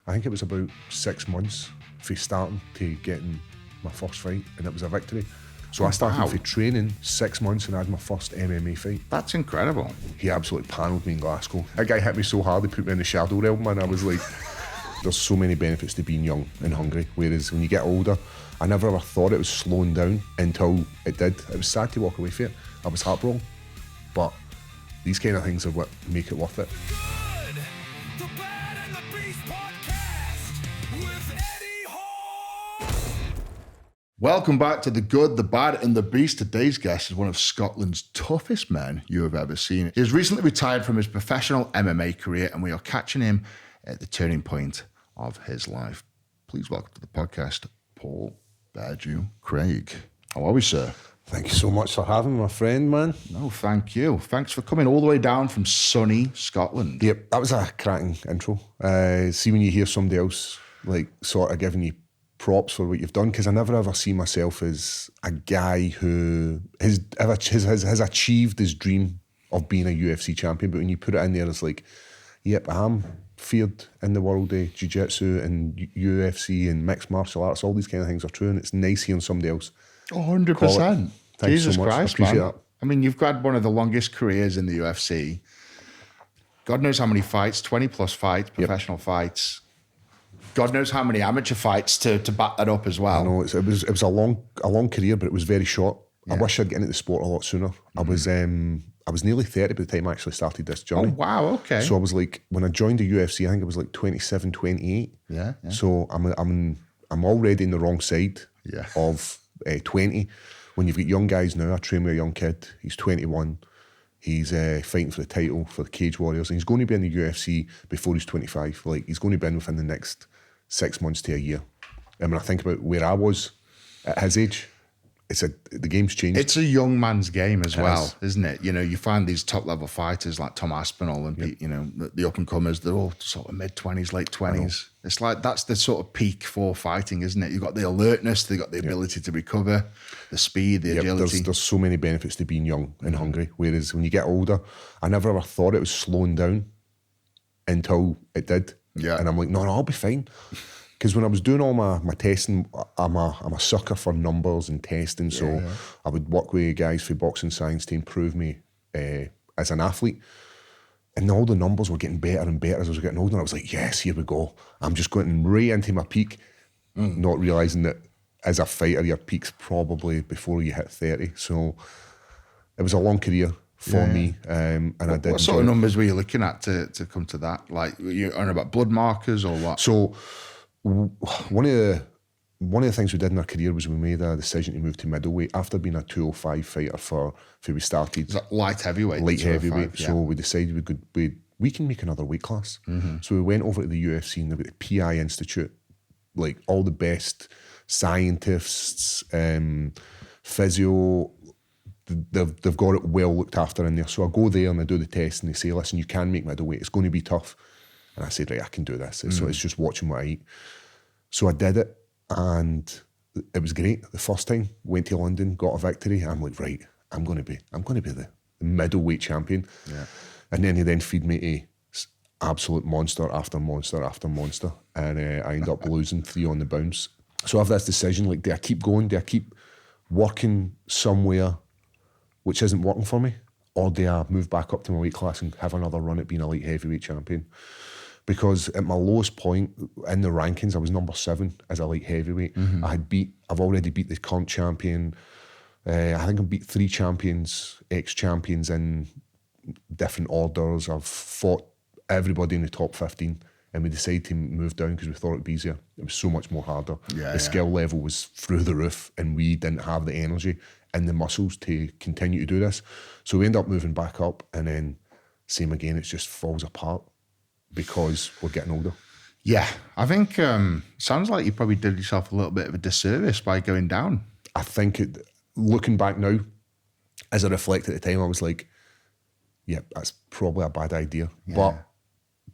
I think it was about 6 months from starting to getting my first fight, and it was a victory. So I started for training 6 months and I had my first MMA fight. That's incredible. He absolutely panelled me in Glasgow. That guy hit me so hard, he put me in the shadow realm, and I was like, there's so many benefits to being young and hungry, whereas when you get older, I never ever thought it was slowing down until it did. It was sad to walk away from it. I was heartbroken, but these kind of things are what make it worth it. Welcome back to The Good, The Bad and The Beast. Today's guest is one of Scotland's toughest men you have ever seen. He has recently retired from his professional MMA career, and we are catching him at the turning point of his life. Please welcome to the podcast, Paul Bearjew Craig. How are we, sir? Thank you so much for having me, my friend, man. No, thank you. Thanks for coming all the way down from sunny Scotland. Yep, that was a cracking intro. See when you hear somebody else like sort of giving you props for what you've done, because I never ever see myself as a guy who has achieved his dream of being a UFC champion. But when you put it in there, it's like, yep, I'm feared in the world of Jujitsu and UFC and mixed martial arts. All these kind of things are true, and it's nice hearing somebody else. 100%. Jesus so much. Christ, I appreciate man. that. I mean, you've had one of the longest careers in the UFC. God knows how many fights, 20 plus fights, professional fights. God knows how many amateur fights to back that up as well. I know, it was a long career, but it was very short. Yeah. I wish I'd get into the sport a lot sooner. Mm-hmm. I was nearly 30 by the time I actually started this journey. Oh, wow, okay. So I was like, when I joined the UFC, I think it was like 27, 28. Yeah. So I'm already in the wrong side of 20. When you've got young guys now, I train with a young kid. He's 21. He's fighting for the title for the Cage Warriors, and he's going to be in the UFC before he's 25. Like, he's going to be in within the next 6 months to a year. And when I think about where I was at his age, the game's changed. It's a young man's game as well, isn't it? You know, you find these top level fighters like Tom Aspinall and you know, the up and comers, they're all sort of mid 20s, late 20s. It's like that's the sort of peak for fighting, isn't it? You've got the alertness, they've got the ability to recover, the speed, the agility. There's so many benefits to being young and hungry. Whereas when you get older, I never ever thought it was slowing down until it did. Yeah. And I'm like, no, I'll be fine. Because when I was doing all my testing, I'm a sucker for numbers and testing. So I would work with guys for boxing science to improve me as an athlete. And all the numbers were getting better and better as I was getting older. And I was like, yes, here we go. I'm just going right into my peak, not realising that as a fighter, your peak's probably before you hit 30. So it was a long career for me. And I did. What sort of numbers were you looking at to come to that? Like, were you on about blood markers or what? So one of the things we did in our career was we made a decision to move to middleweight after being a 205 fighter for we started. Is that light heavyweight? Light heavyweight. So we decided we can make another weight class. Mm-hmm. So we went over to the UFC and they've got the PI Institute, like all the best scientists, physio. They've got it well looked after in there. So I go there and I do the test and they say, listen, you can make middleweight. It's going to be tough. And I said, right, I can do this. So it's just watching what I eat. So I did it and it was great. The first time, went to London, got a victory. I'm like, right, I'm going to be the middleweight champion. Yeah. And then he feed me to absolute monster after monster after monster. And I end up losing 3 on the bounce. So I have this decision, like, do I keep going? Do I keep working somewhere which isn't working for me? Or do I move back up to my weight class and have another run at being a light heavyweight champion? Because at my lowest point in the rankings, I was number 7 as a light heavyweight. Mm-hmm. I've already beat the current champion. I think I've beat 3 champions, ex-champions in different orders. I've fought everybody in the top 15, and we decided to move down because we thought it'd be easier. It was so much more harder. The skill level was through the roof, and we didn't have the energy and the muscles to continue to do this. So we end up moving back up, and then same again, it just falls apart because we're getting older. Yeah, I think sounds like you probably did yourself a little bit of a disservice by going down. I think looking back now, as I reflect at the time, I was like, yeah, that's probably a bad idea. Yeah. But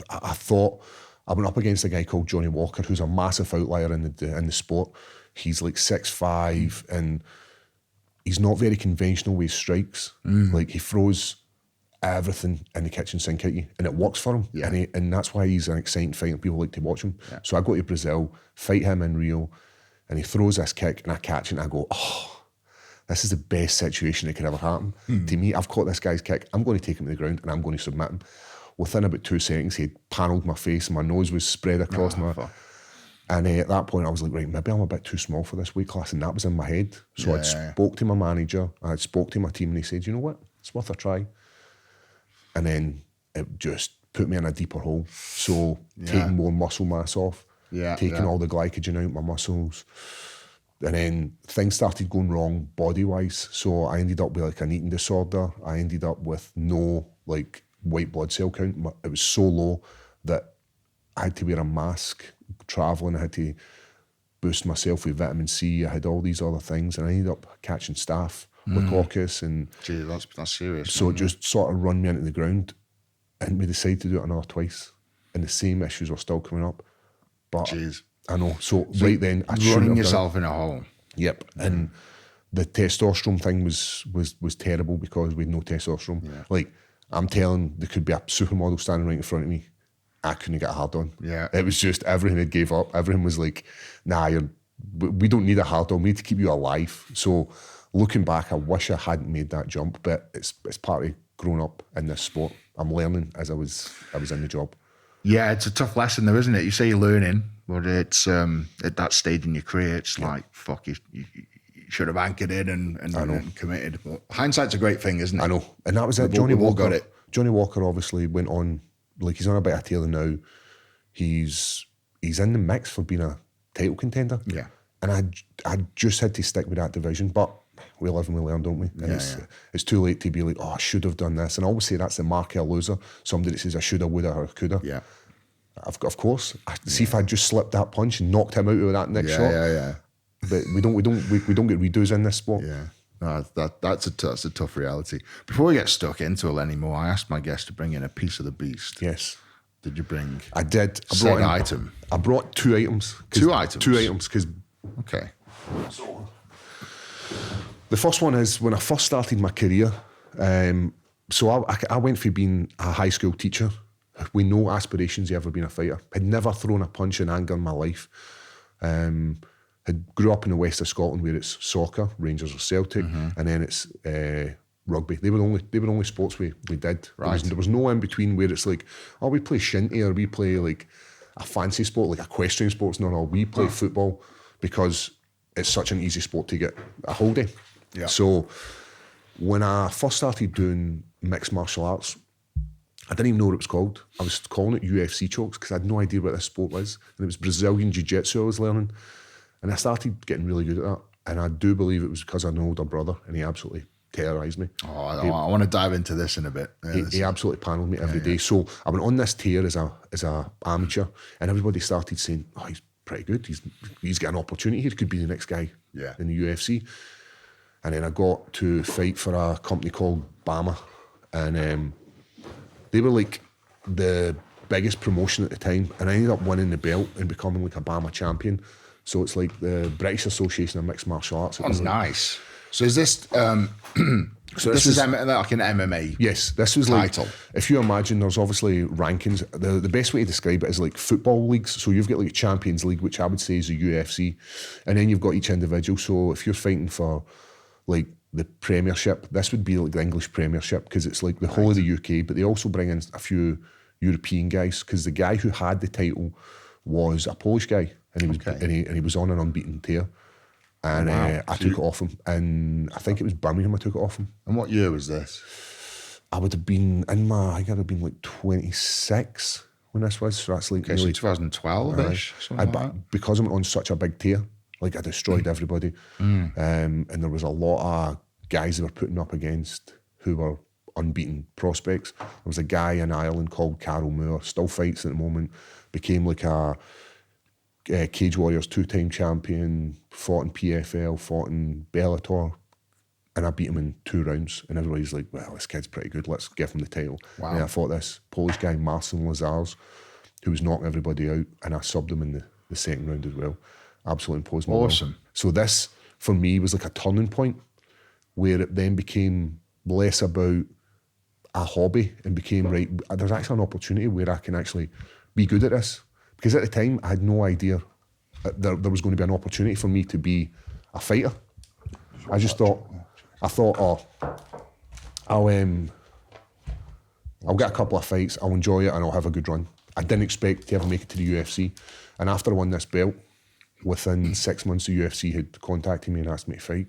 I thought, I went up against a guy called Johnny Walker, who's a massive outlier in the sport. He's like 6'5", and he's not very conventional with his strikes. Like, he throws everything in the kitchen sink at you, and it works for him. Yeah. And that's why he's an exciting fighter, and people like to watch him. Yeah. So I go to Brazil, fight him in Rio, and he throws this kick, and I catch it, and I go, oh, this is the best situation that could ever happen. To me, I've caught this guy's kick, I'm going to take him to the ground, and I'm going to submit him. Within about 2 seconds, he'd panelled my face, and my nose was spread across my... Fuck. And at that point, I was like, right, maybe I'm a bit too small for this weight class, and that was in my head. So I spoke to my manager, I spoke to my team, and he said, you know what, it's worth a try. And then it just put me in a deeper hole. So taking more muscle mass off, taking all the glycogen out of my muscles. And then things started going wrong body-wise. So I ended up with like an eating disorder. I ended up with no like white blood cell count. It was so low that I had to wear a mask traveling. I had to boost myself with vitamin C. I had all these other things, and I ended up catching staph, Leukoccus, and gee, that's serious. So it just sort of run me into the ground, and we decided to do it another twice, and the same issues were still coming up. But jeez. I know. So right then, I running yourself in a hole. Yep, and the testosterone thing was terrible because we had no testosterone. Yeah. Like I'm telling, there could be a supermodel standing right in front of me. I couldn't get a hard on. Yeah. It was just everything had gave up. Everything was like, nah, we don't need a hard on. We need to keep you alive. So looking back, I wish I hadn't made that jump, but it's part of growing up in this sport. I'm learning as I was in the job. Yeah, it's a tough lesson though, isn't it? You say you're learning, but it's at that stage in your career, it's like, fuck, you should have anchored in and committed. But hindsight's a great thing, isn't it? I know. And that was it. Johnny Walker got it. Johnny Walker obviously went on, like he's on a bit of a tail now. He's in the mix for being a title contender. Yeah. And I just had to stick with that division, but we live and we learn, don't we? And it's too late to be like, oh, I should have done this. And I always say that's the mark of a loser. Somebody that says I shoulda, woulda, or coulda. Yeah. Of course. See if I just slipped that punch and knocked him out with that next shot. Yeah. But we don't get redos in this sport. Yeah. No, that's a tough reality. Before we get stuck into it anymore, I asked my guest to bring in a piece of the beast. Yes. Did you bring? I did. I brought 2 items. 2 items? 2 items, because... Okay. So, the first one is when I first started my career, so I went from being a high school teacher with no aspirations of ever being a fighter. Had never thrown a punch in anger in my life. Had grew up in the west of Scotland where it's soccer, Rangers or Celtic, and then it's rugby. They were the only sports we did. Right. There was no in between where it's like, oh, we play shinty or we play like a fancy sport, like equestrian sports. No, we play football because it's such an easy sport to get a hold of. Yeah. So when I first started doing mixed martial arts, I didn't even know what it was called. I was calling it UFC chokes because I had no idea what this sport was. And it was Brazilian Jiu-Jitsu I was learning. And I started getting really good at that. And I do believe it was because I had an older brother and he absolutely terrorised me. Oh, I want to dive into this in a bit. He absolutely panelled me every day. So I went on this tear as a amateur, and everybody started saying, oh, he's pretty good. He's got an opportunity here. He could be the next guy in the UFC. And then I got to fight for a company called Bama. And they were like the biggest promotion at the time. And I ended up winning the belt and becoming like a Bama champion. So it's like the British Association of Mixed Martial Arts. Oh, nice. So is this... So this is like an MMA. Yes, this was title. Like, if you imagine, there's obviously rankings. The best way to describe it is like football leagues. So you've got like Champions League, which I would say is the UFC, and then you've got each individual. So if you're fighting for like the Premiership, this would be like the English Premiership because it's like the whole of the UK, but they also bring in a few European guys because the guy who had the title was a Polish guy, and he was and he was on an unbeaten tear. And I took it off him. And I think it was Birmingham I took it off him. And what year was this? I would have been I think I'd have been like 26 when this was. So that's like nearly 2012-ish. Because I'm on such a big tier, like I destroyed everybody. And there was a lot of guys that were putting up against who were unbeaten prospects. There was a guy in Ireland called Carol Moore, still fights at the moment, became like a Cage Warriors 2-time champion, fought in PFL, fought in Bellator, and I beat him in 2 rounds. And everybody's like, well, this kid's pretty good, let's give him the title. Wow. And I fought this Polish guy, Marcin Lazars, who was knocking everybody out, and I subbed him in the second round as well. Absolutely imposed my will. Awesome. So this, for me, was like a turning point where it then became less about a hobby and became, right, there's actually an opportunity where I can actually be good at this. Because at the time, I had no idea that there was going to be an opportunity for me to be a fighter. I thought, oh, I'll get a couple of fights, I'll enjoy it, and I'll have a good run. I didn't expect to ever make it to the UFC. And after I won this belt, within 6 months, the UFC had contacted me and asked me to fight.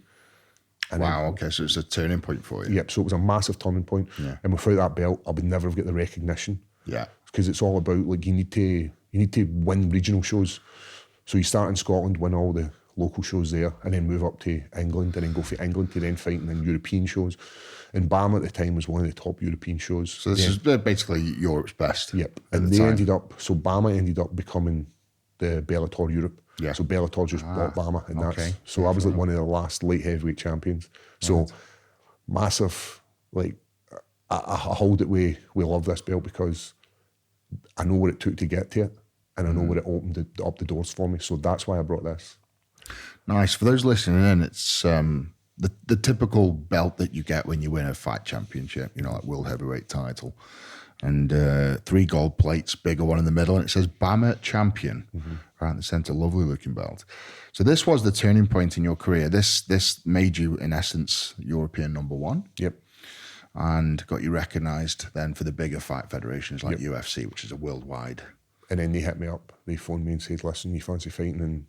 And wow, okay, so it's a turning point for you. Yep, so it was a massive turning point. Yeah. And without that belt, I would never have got the recognition. Yeah. Because it's all about, like, you need to win regional shows. So you start in Scotland, win all the local shows there, and then move up to England, and then go for England to then fight in European shows. And BAM at the time was one of the top European shows. So this is basically Europe's best. Yep. And they ended up, so BAMA ended up becoming the Bellator Europe. Yeah. So Bellator just bought BAMA, and so I was like one of the last light heavyweight champions. So massive, like, I hold it we love this belt because I know what it took to get to it, and I know what it opened up the doors for me. So that's why I brought this. Nice. For those listening in, it's the typical belt that you get when you win a fight championship, you know, like world heavyweight title. And 3 gold plates, bigger one in the middle, and it says BAMA champion right in the center. Lovely looking belt. So this was the turning point in your career. This made you, in essence, European #1. Yep. And got you recognized then for the bigger fight federations like UFC, which is a worldwide. And then they hit me up. They phoned me and said, listen, you fancy fighting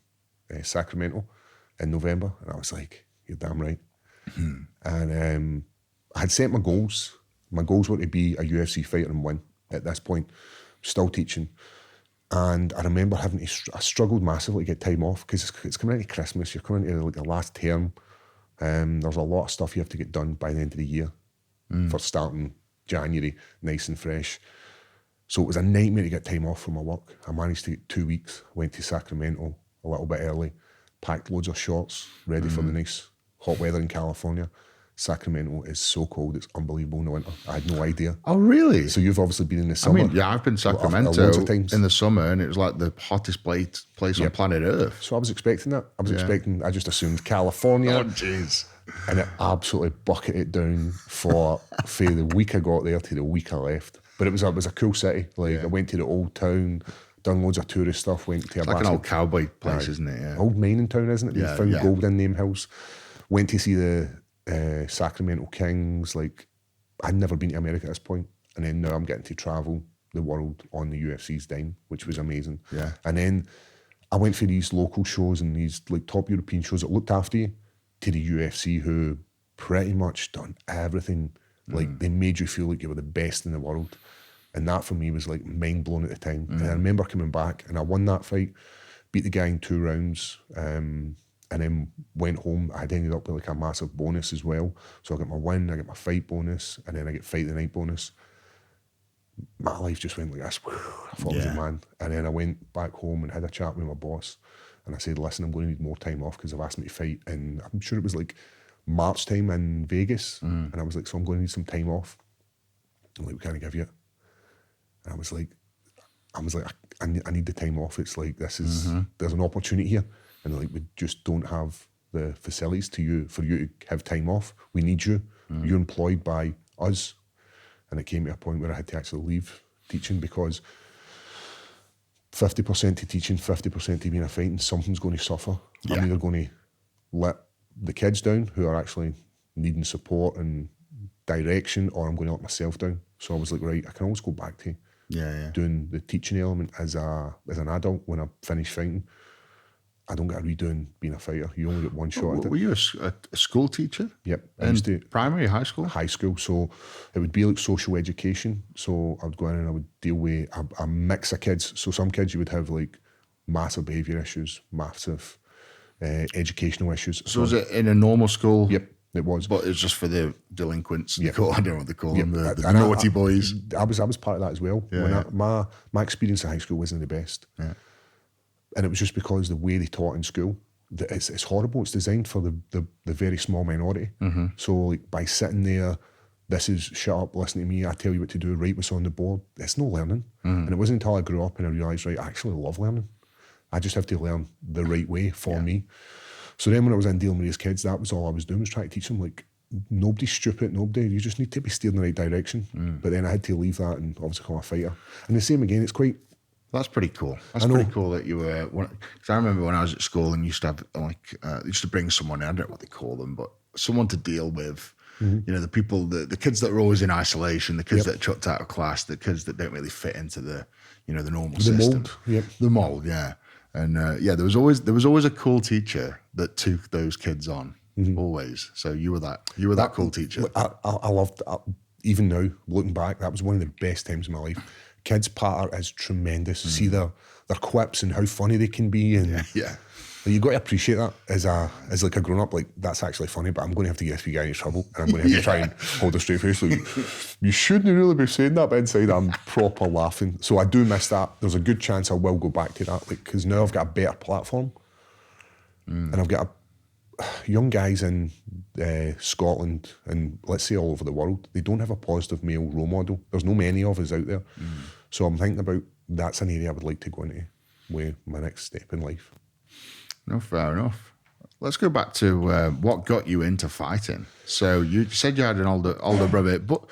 in Sacramento in November? And I was like, you're damn right. And I had set my goals. My goals were to be a UFC fighter and win at this point. Still teaching. And I remember I struggled massively to get time off because it's coming into Christmas. You're coming into like the last term. There's a lot of stuff you have to get done by the end of the year for starting January, nice and fresh. So it was a nightmare to get time off from my work. I managed to get 2 weeks, went to Sacramento a little bit early, packed loads of shorts, ready for the nice hot weather in California. Sacramento is so cold, it's unbelievable in the winter. I had no idea. Oh, really? So you've obviously been in the summer. I mean, yeah, I've been to Sacramento loads of times. in the summer, and it was like the hottest place on planet Earth. So I was expecting that. I just assumed California. Oh, jeez. And it absolutely bucketed down for the week I got there to the week I left. But it was a cool city. Like, I went to the old town, done loads of tourist stuff, went to It's like an old cowboy place, isn't it? Yeah. Old mining town, isn't it? Yeah, They found gold in them hills. Went to see the Sacramento Kings. Like, I'd never been to America at this point. And then now I'm getting to travel the world on the UFC's dime, which was amazing. Yeah. And then I went for these local shows and these like top European shows that looked after you, to the UFC, who pretty much done everything. Like, they made you feel like you were the best in the world. And that for me was like mind blown at the time. And I remember coming back and I won that fight, beat the guy in 2 rounds, and then went home. I had ended up with like a massive bonus as well. So I got my win, I got my fight bonus, and then I get fight the night bonus. My life just went like this. I thought I was a man. And then I went back home and had a chat with my boss. And I said, listen, I'm going to need more time off because they've asked me to fight. And I'm sure it was like March time in Vegas. And I was like, so I'm going to need some time off. I'm like, we can't give you it. And I was like, I need the time off. It's like, this is, there's an opportunity here. And they're like, we just don't have the facilities for you to have time off. We need you. You're employed by us. And it came to a point where I had to actually leave teaching because 50% to teaching, 50% to being a fighting, something's going to suffer. I'm either going to let the kids down who are actually needing support and direction, or I'm going to let myself down. So I was like, right, I can always go back to doing the teaching element as an adult when I finish fighting. I don't get a redo being a fighter. You only get one shot at it. Were you a school teacher? Yep. In primary, high school? High school. So it would be like social education. So I would go in and I would deal with a mix of kids. So some kids you would have like massive behaviour issues, massive educational issues. So was it in a normal school? Yep, it was. But it's just for the delinquents. Yep. I don't know what they call them, the naughty boys. I was part of that as well. My experience at high school wasn't the best. Yeah. And it was just because the way they taught in school, it's horrible. It's designed for the very small minority. So like by sitting there, this is shut up, listen to me, I tell you what to do, write what's on the board. It's no learning. And it wasn't until I grew up and I realised, right, I actually love learning. I just have to learn the right way for me. So then when I was in dealing with these kids, that was all I was doing, was trying to teach them like, nobody's stupid, nobody. You just need to be steered in the right direction. But then I had to leave that and obviously become a fighter. And the same again, it's quite... That's pretty cool. That's pretty cool that you were... Because I remember when I was at school and used to have, used to bring someone in, I don't know what they call them, but someone to deal with, the people, the kids that are always in isolation, the kids that are chucked out of class, the kids that don't really fit into the normal system. The mold, yeah. And there was always a cool teacher that took those kids on, always. So you were that cool teacher. I loved, even now, looking back, that was one of the best times of my life. Kids' patter is tremendous. See their quips and how funny they can be, and you got to appreciate that as like a grown up. Like, that's actually funny, but I'm going to have to get this guy in trouble, and I'm going to have to try and hold a straight face. Like, you shouldn't really be saying that, but inside I'm proper laughing. So I do miss that. There's a good chance I will go back to that, like, because now I've got a better platform, and I've got young guys in Scotland and let's say all over the world. They don't have a positive male role model. There's no many of us out there. So I'm thinking about that's an area I would like to go into with my next step in life. No, fair enough. Let's go back to what got you into fighting. So you said you had an older brother, but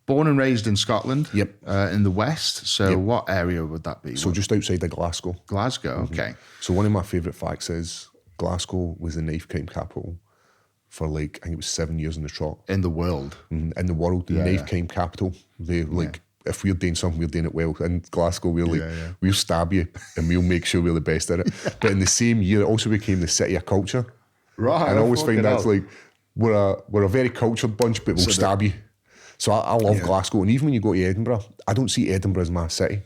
born and raised in Scotland. Yep. In the West. So what area would that be? So just outside of Glasgow. Glasgow, okay. So one of my favourite facts is Glasgow was the knife crime capital for I think it was 7 years in the trot. In the world. In the world, the knife crime capital. They if we're doing something, we're doing it well. In Glasgow, we'll stab you and we'll make sure we're the best at it. But in the same year, it also became the city of culture. Right. And I always find that's like, we're a very cultured bunch, but we'll stab you. So I love Glasgow. And even when you go to Edinburgh, I don't see Edinburgh as my city.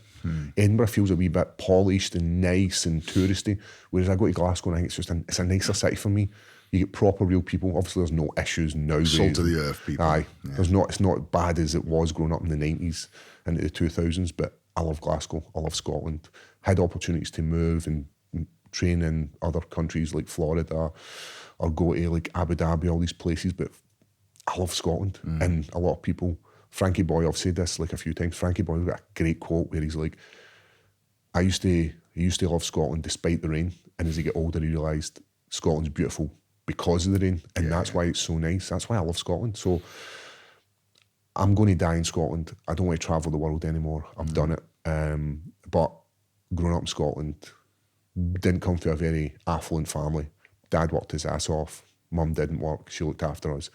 Edinburgh feels a wee bit polished and nice and touristy, whereas I go to Glasgow and I think it's a nicer city for me. You get proper real people. Obviously, there's no issues nowadays. Salt of the earth people. Aye. Yeah. It's not bad as it was growing up in the 90s into the 2000s, but I love Glasgow. I love Scotland. Had opportunities to move and train in other countries like Florida or go to like Abu Dhabi, all these places, but I love Scotland. And a lot of people, Frankie Boy, I've said this like a few times, Frankie Boy's got a great quote where he's like, he used to love Scotland despite the rain, and as he got older he realised Scotland's beautiful because of the rain, and that's why it's so nice. That's why I love Scotland. So I'm going to die in Scotland. I don't want to travel the world anymore. I've done it. But growing up in Scotland, didn't come to a very affluent family. Dad worked his ass off. Mum didn't work. She looked after us.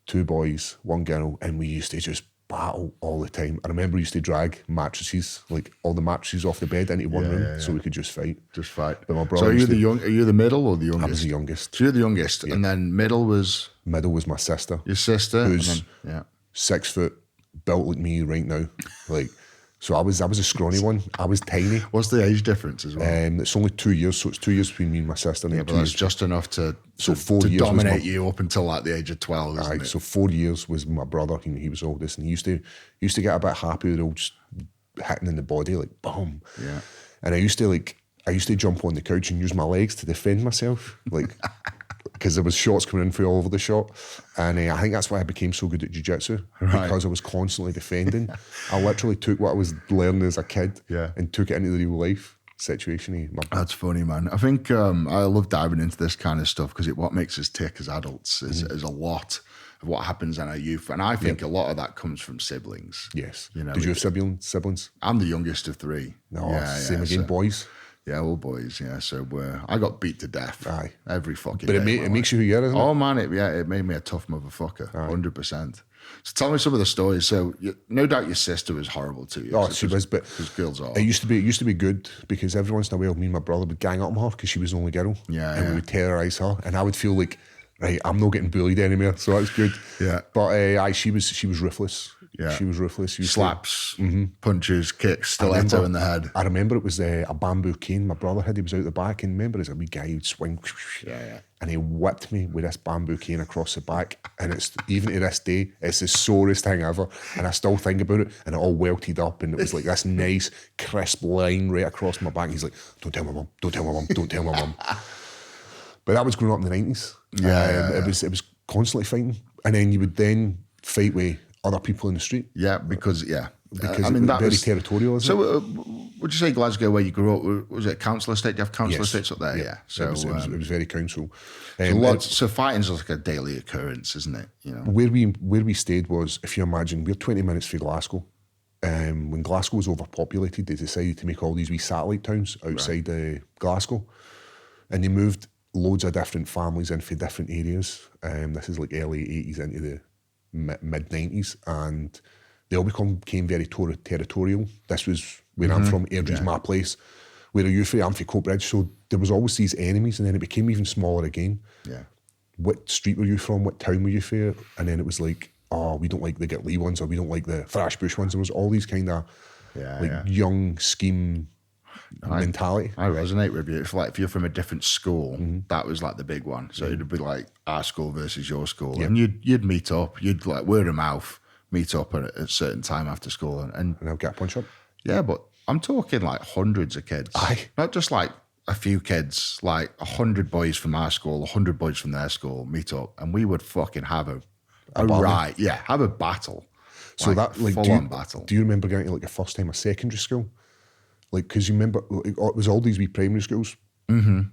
2 boys, 1 girl, and we used to just battle all the time. I remember we used to drag mattresses, like all the mattresses off the bed into one room so we could just fight. But my brother. So are you the middle or the youngest? I was the youngest. So you're the youngest, and then middle was my sister. Your sister, who's 6 foot, built like me right now, like. So I was a scrawny one. I was tiny. What's the age difference as well? It's only 2 years, so it's 2 years between me and my sister. Yeah, but that's just enough to 4 years dominate you up until like the age of 12, isn't it? So 4 years was my brother. He was oldest, and he used to get a bit happy with all just hitting in the body, like boom. Yeah. And I used to jump on the couch and use my legs to defend myself, like. Because there was shots coming in for all over the shot. And I think that's why I became so good at jiu-jitsu, because I was constantly defending. I literally took what I was learning as a kid and took it into the real life situation. That's funny, man. I think I love diving into this kind of stuff because what makes us tick as adults is a lot of what happens in our youth. And I think a lot of that comes from siblings. Yes. Did you have siblings? I'm the youngest of 3. Same again, boys. Yeah, all boys, yeah. So I got beat to death every fucking day. But it makes you who you are, doesn't it? Oh, man, it made me a tough motherfucker, 100%. So tell me some of the stories. So no doubt your sister was horrible to you. Oh, she was, but girls are. It used to be good because every once in a while, me and my brother would gang up on her because she was the only girl. And we would terrorise her, and I would feel like, right, I'm not getting bullied anymore, so that's good. Yeah. But she was ruthless. Yeah. She was ruthless. Slaps, punches, kicks, stiletto in the head. I remember it was a bamboo cane my brother had. He was out the back, and remember as a wee guy, he'd swing, and he whipped me with this bamboo cane across the back. And it's even to this day, it's the sorest thing ever. And I still think about it, and it all welted up, and it was like this nice, crisp line right across my back. He's like, "Don't tell my mum, don't tell my mum, don't tell my mum." But that was growing up in the 90s. It was constantly fighting, and then you would then fight with other people in the street. Yeah, because I mean, that very territorial, isn't it? So would you say Glasgow, where you grew up, was it a council estate? Do you have council estates up there? Yeah. So it was very council. So fighting's like a daily occurrence, isn't it? You know, where we stayed was, if you imagine, we're 20 minutes from Glasgow. When Glasgow was overpopulated, they decided to make all these wee satellite towns outside Glasgow, and they moved loads of different families in for different areas. This is like early 80s into the mid 90s, and they all became very territorial. This was where I'm from. Airdrie's my place. Where are you from? I'm from Coatbridge. So there was always these enemies, and then it became even smaller again. Yeah. What street were you from? What town were you from? And then it was like, oh, we don't like the Get Lee ones, or we don't like the Thrash Bush ones. There was all these kind of young scheme mentality. I resonate with you. If you're from a different school, that was like the big one. So it'd be like our school versus your school, and you'd meet up. You'd like word of mouth meet up at a certain time after school, and I'll get a punch up. Yeah, but I'm talking like hundreds of kids. Not just like a few kids, like 100 boys from our school, 100 boys from their school meet up, and we would fucking have a battle. So like, that like full-on battle. Do you remember getting to like your first time at secondary school? Like, because you remember it was all these wee primary schools, and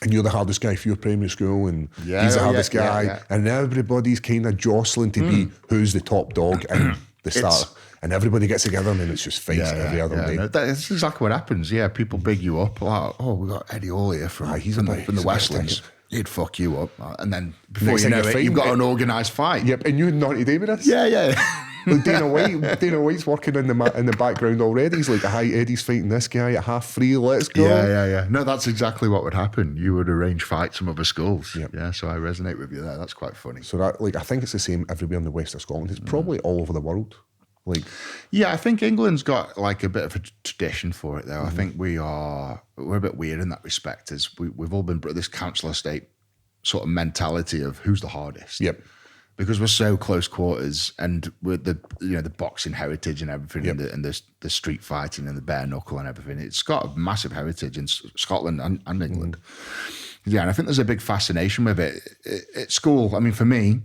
you're the hardest guy for your primary school, and he's the hardest guy, and everybody's kind of jostling to be who's the top dog in the start. And everybody gets together, and then it's just fights every other day. No, that's exactly what happens. Yeah, people big you up. Like, oh, we got Eddie Hall here from the Westlands. He'd fuck you up. And then before you know it, you've got an organised fight. Yep, and you had naughty day with us. Yeah. Like Dana White's working in the background already. He's like, hi, Eddie's fighting this guy at 3:30, let's go. Yeah. No, that's exactly what would happen. You would arrange fights from other schools. Yep. Yeah, so I resonate with you there. That's quite funny. So that, like, I think it's the same everywhere in the west of Scotland. It's probably all over the world. Like, yeah, I think England's got like a bit of a tradition for it though. I think we're a bit weird in that respect. Is we've all been this council estate sort of mentality of who's the hardest. Yep. Because we're so close quarters, and with the boxing heritage and everything, and the street fighting and the bare knuckle and everything. It's got a massive heritage in Scotland and England. Yeah, and I think there's a big fascination with it. At school, I mean, for me,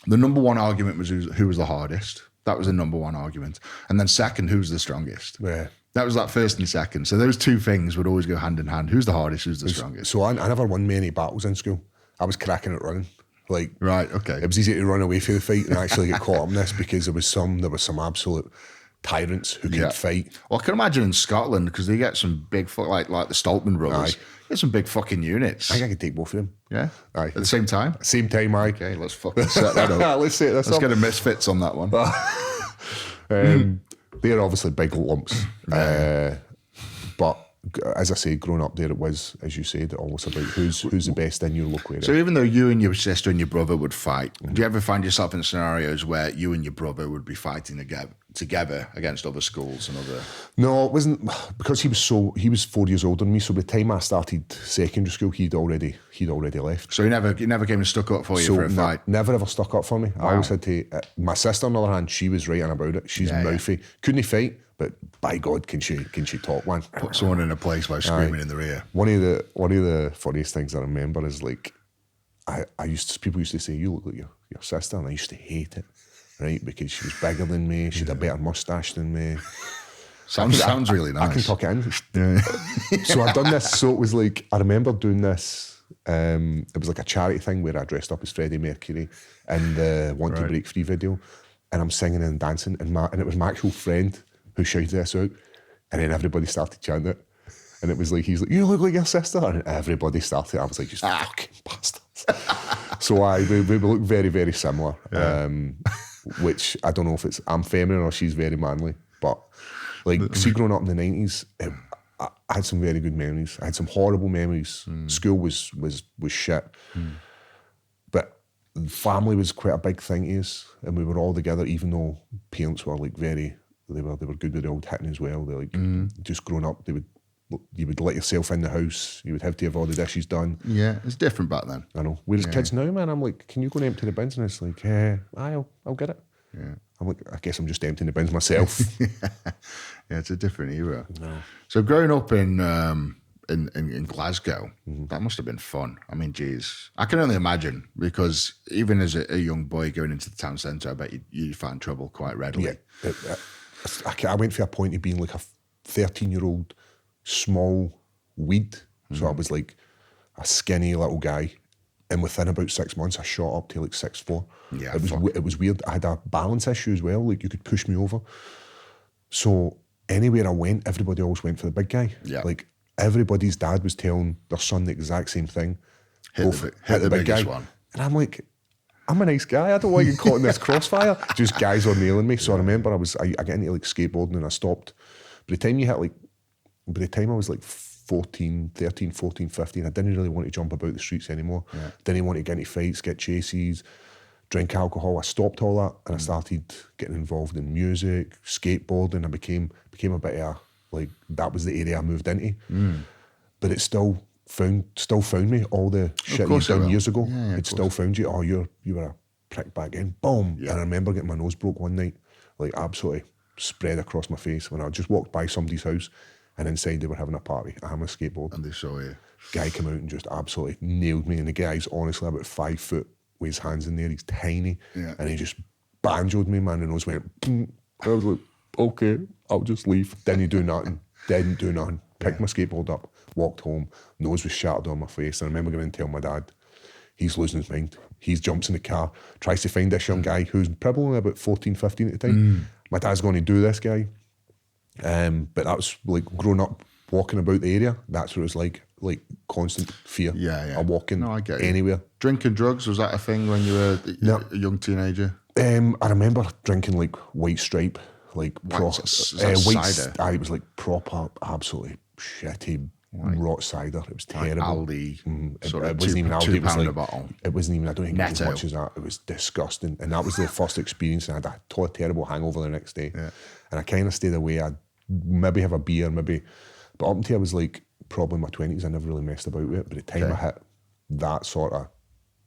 the number one argument was who was the hardest. That was the number one argument. And then second, who's the strongest? Yeah. That was like first and second. So those two things would always go hand in hand. Who's the hardest? Who's the strongest? So I never won many battles in school. I was cracking at running. Like, right, okay. It was easy to run away from the fight and actually get caught up in this, because there was some absolute tyrants who could fight. Well, I can imagine in Scotland, because they get some big, like the Stoltman brothers, get some big fucking units. I think I could take both of them. Yeah? Aye. At the same time? Same time, aye. Okay, let's fucking set that up. Let's set this up. Let's get a misfits on that one. They're obviously big lumps. But as I say, growing up there, it was, as you said, almost about who's the best in your local area. So even though you and your sister and your brother would fight, do you ever find yourself in scenarios where you and your brother would be fighting together against other schools and other? No, it wasn't, because he was 4 years older than me. So by the time I started secondary school, he'd already left. So he never came and stuck up for you for a fight. Never ever stuck up for me. Wow. I always had to. My sister, on the other hand, she was writing about it. She's mouthy. Couldn't fight, but by God, can she talk, one? Put someone in a place by screaming in their ear. One of the funniest things I remember is like, people used to say, you look like your sister, and I used to hate it, right? Because she was bigger than me, she had a better mustache than me. Sounds really nice. I can tuck it in. So I'd done this. So it was like, I remember doing this. It was like a charity thing where I dressed up as Freddie Mercury in the Want to Break Free video, and I'm singing and dancing, and it was my actual friend who shouted this out, and then everybody started chanting it, and it was like, he's like, you look like your sister, and everybody started. I was like, just fucking bastards. So we look very, very similar, which I don't know if I'm feminine or she's very manly, but like, see, growing up in the 90s, I had some very good memories. I had some horrible memories. School was shit, but family was quite a big thing to us, and we were all together, even though parents were like they were good with the old hitting as well. They like, just growing up, you would let yourself in the house, you would have to have all the dishes done. Yeah, it's different back then. I know. Whereas kids now, man, I'm like, can you go and empty the bins? And it's like, I'll get it. Yeah. I'm like, I guess I'm just emptying the bins myself. Yeah, it's a different era. No. So growing up in Glasgow, that must have been fun. I mean, geez, I can only imagine, because even as a young boy going into the town centre, I bet you find trouble quite readily. Yeah. I went for a point of being like 13-year-old small weed. So I was like a skinny little guy. And within about 6 months, I shot up to like 6'4". Yeah, it was weird. I had a balance issue as well. Like you could push me over. So anywhere I went, everybody always went for the big guy. Yeah. Like everybody's dad was telling their son the exact same thing. Hit the big biggest guy. one. And I'm like, I'm a nice guy. I don't want to get caught in this crossfire. Just guys are nailing me. So I remember I got into like skateboarding and I stopped. By the time I was like 13, 14, 15, I didn't really want to jump about the streets anymore. Yeah. Didn't want to get into fights, get chases, drink alcohol. I stopped all that and I started getting involved in music, skateboarding. I became a bit of that was the area I moved into. But it still found me. All the shit you'd done years ago, it still found you. Oh, you were a prick back in. Boom. Yeah. And I remember getting my nose broke one night, like absolutely spread across my face when I just walked by somebody's house and inside they were having a party. I'm a skateboard. And they saw you. Guy came out and just absolutely nailed me. And the guy's honestly about 5 foot with his hands in there. He's tiny. Yeah. And he just banjoed me, man. And I went, boom. I was like, okay, I'll just leave. Didn't do nothing. Picked my skateboard up, walked home. Nose was shattered on my face. And I remember going and telling my dad, he's losing his mind. He jumps in the car, tries to find this young guy who's probably only about 14, 15 at the time. My dad's going to do this guy. But that was like growing up, walking about the area. That's what it was like constant fear. Yeah. I'm walking anywhere. Drinking drugs, was that a thing when you were a young teenager? I remember drinking like White Stripe, like cider. It was like proper, absolutely shitty rot cider. It was terrible. Aldi, It wasn't even Aldi. It was like a bottle. It wasn't even. I don't think it was as much as that. It was disgusting, and that was the first experience. And I had a terrible hangover the next day, and I kind of stayed away. I'd maybe have a beer, but up until I was like probably in my 20s, I never really messed about with it. But the time I hit that sort of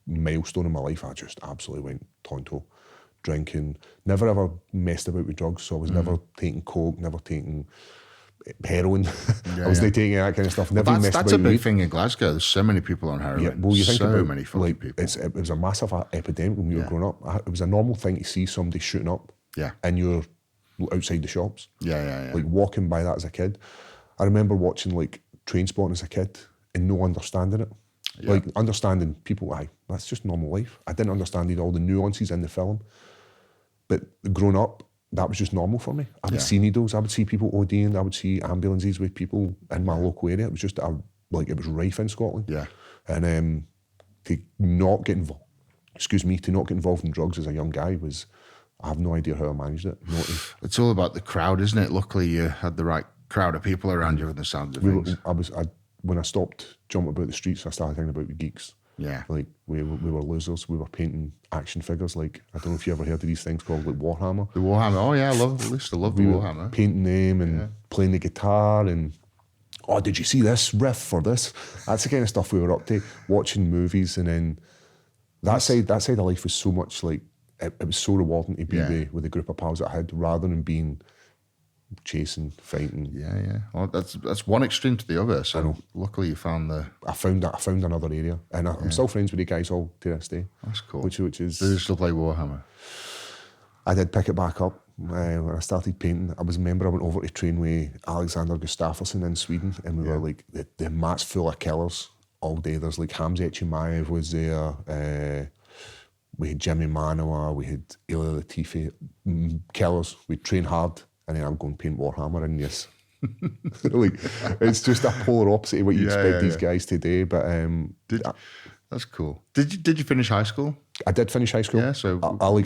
milestone in my life, I just absolutely went tonto. Drinking, never ever messed about with drugs, so I was never taking coke, never taking heroin. I was not taking that kind of stuff. Never messed about. That's a big thing in Glasgow. There's so many people on heroin. Yeah, well, you think about many fucking people. It was a massive epidemic when we were growing up. It was a normal thing to see somebody shooting up. And you're outside the shops. Like walking by that as a kid. I remember watching like Trainspotting as a kid and no understanding it. Like understanding people, that's just normal life. I didn't understand all the nuances in the film. But growing up, that was just normal for me. I would see needles, I would see people ODing, I would see ambulances with people in my local area. It was just it was rife in Scotland. And to not get involved in drugs as a young guy I have no idea how I managed it. It's all about the crowd, isn't it? Luckily, you had the right crowd of people around you with the sounds of things. When I stopped jumping about the streets, I started thinking about the geeks. Like we were losers. We were painting action figures. Like, I don't know if you ever heard of these things called like Warhammer. The Warhammer. Oh yeah, I used to love the Warhammer. Painting them and playing the guitar and did you see this riff for this? That's the kind of stuff we were up to. Watching movies, and then that side of life was so much like it was so rewarding to be with the group of pals that I had, rather than being chasing, fighting. Well, that's one extreme to the other. So luckily you found I found another area, and I'm still friends with the guys all to this day. That's cool. Which is. Do you still play Warhammer? I did pick it back up when I started painting. I went over to train with Alexander Gustafsson in Sweden, and we were like the mat's full of killers all day. There's like Hamza Chimaev was there. We had Jimmy Manoa, we had Ilya Latifi, killers. We train hard. And then I'm going to paint Warhammer in this. Like, it's just a polar opposite of what you expect these guys to do. But that's cool. Did you finish high school? I did finish high school. Yeah. So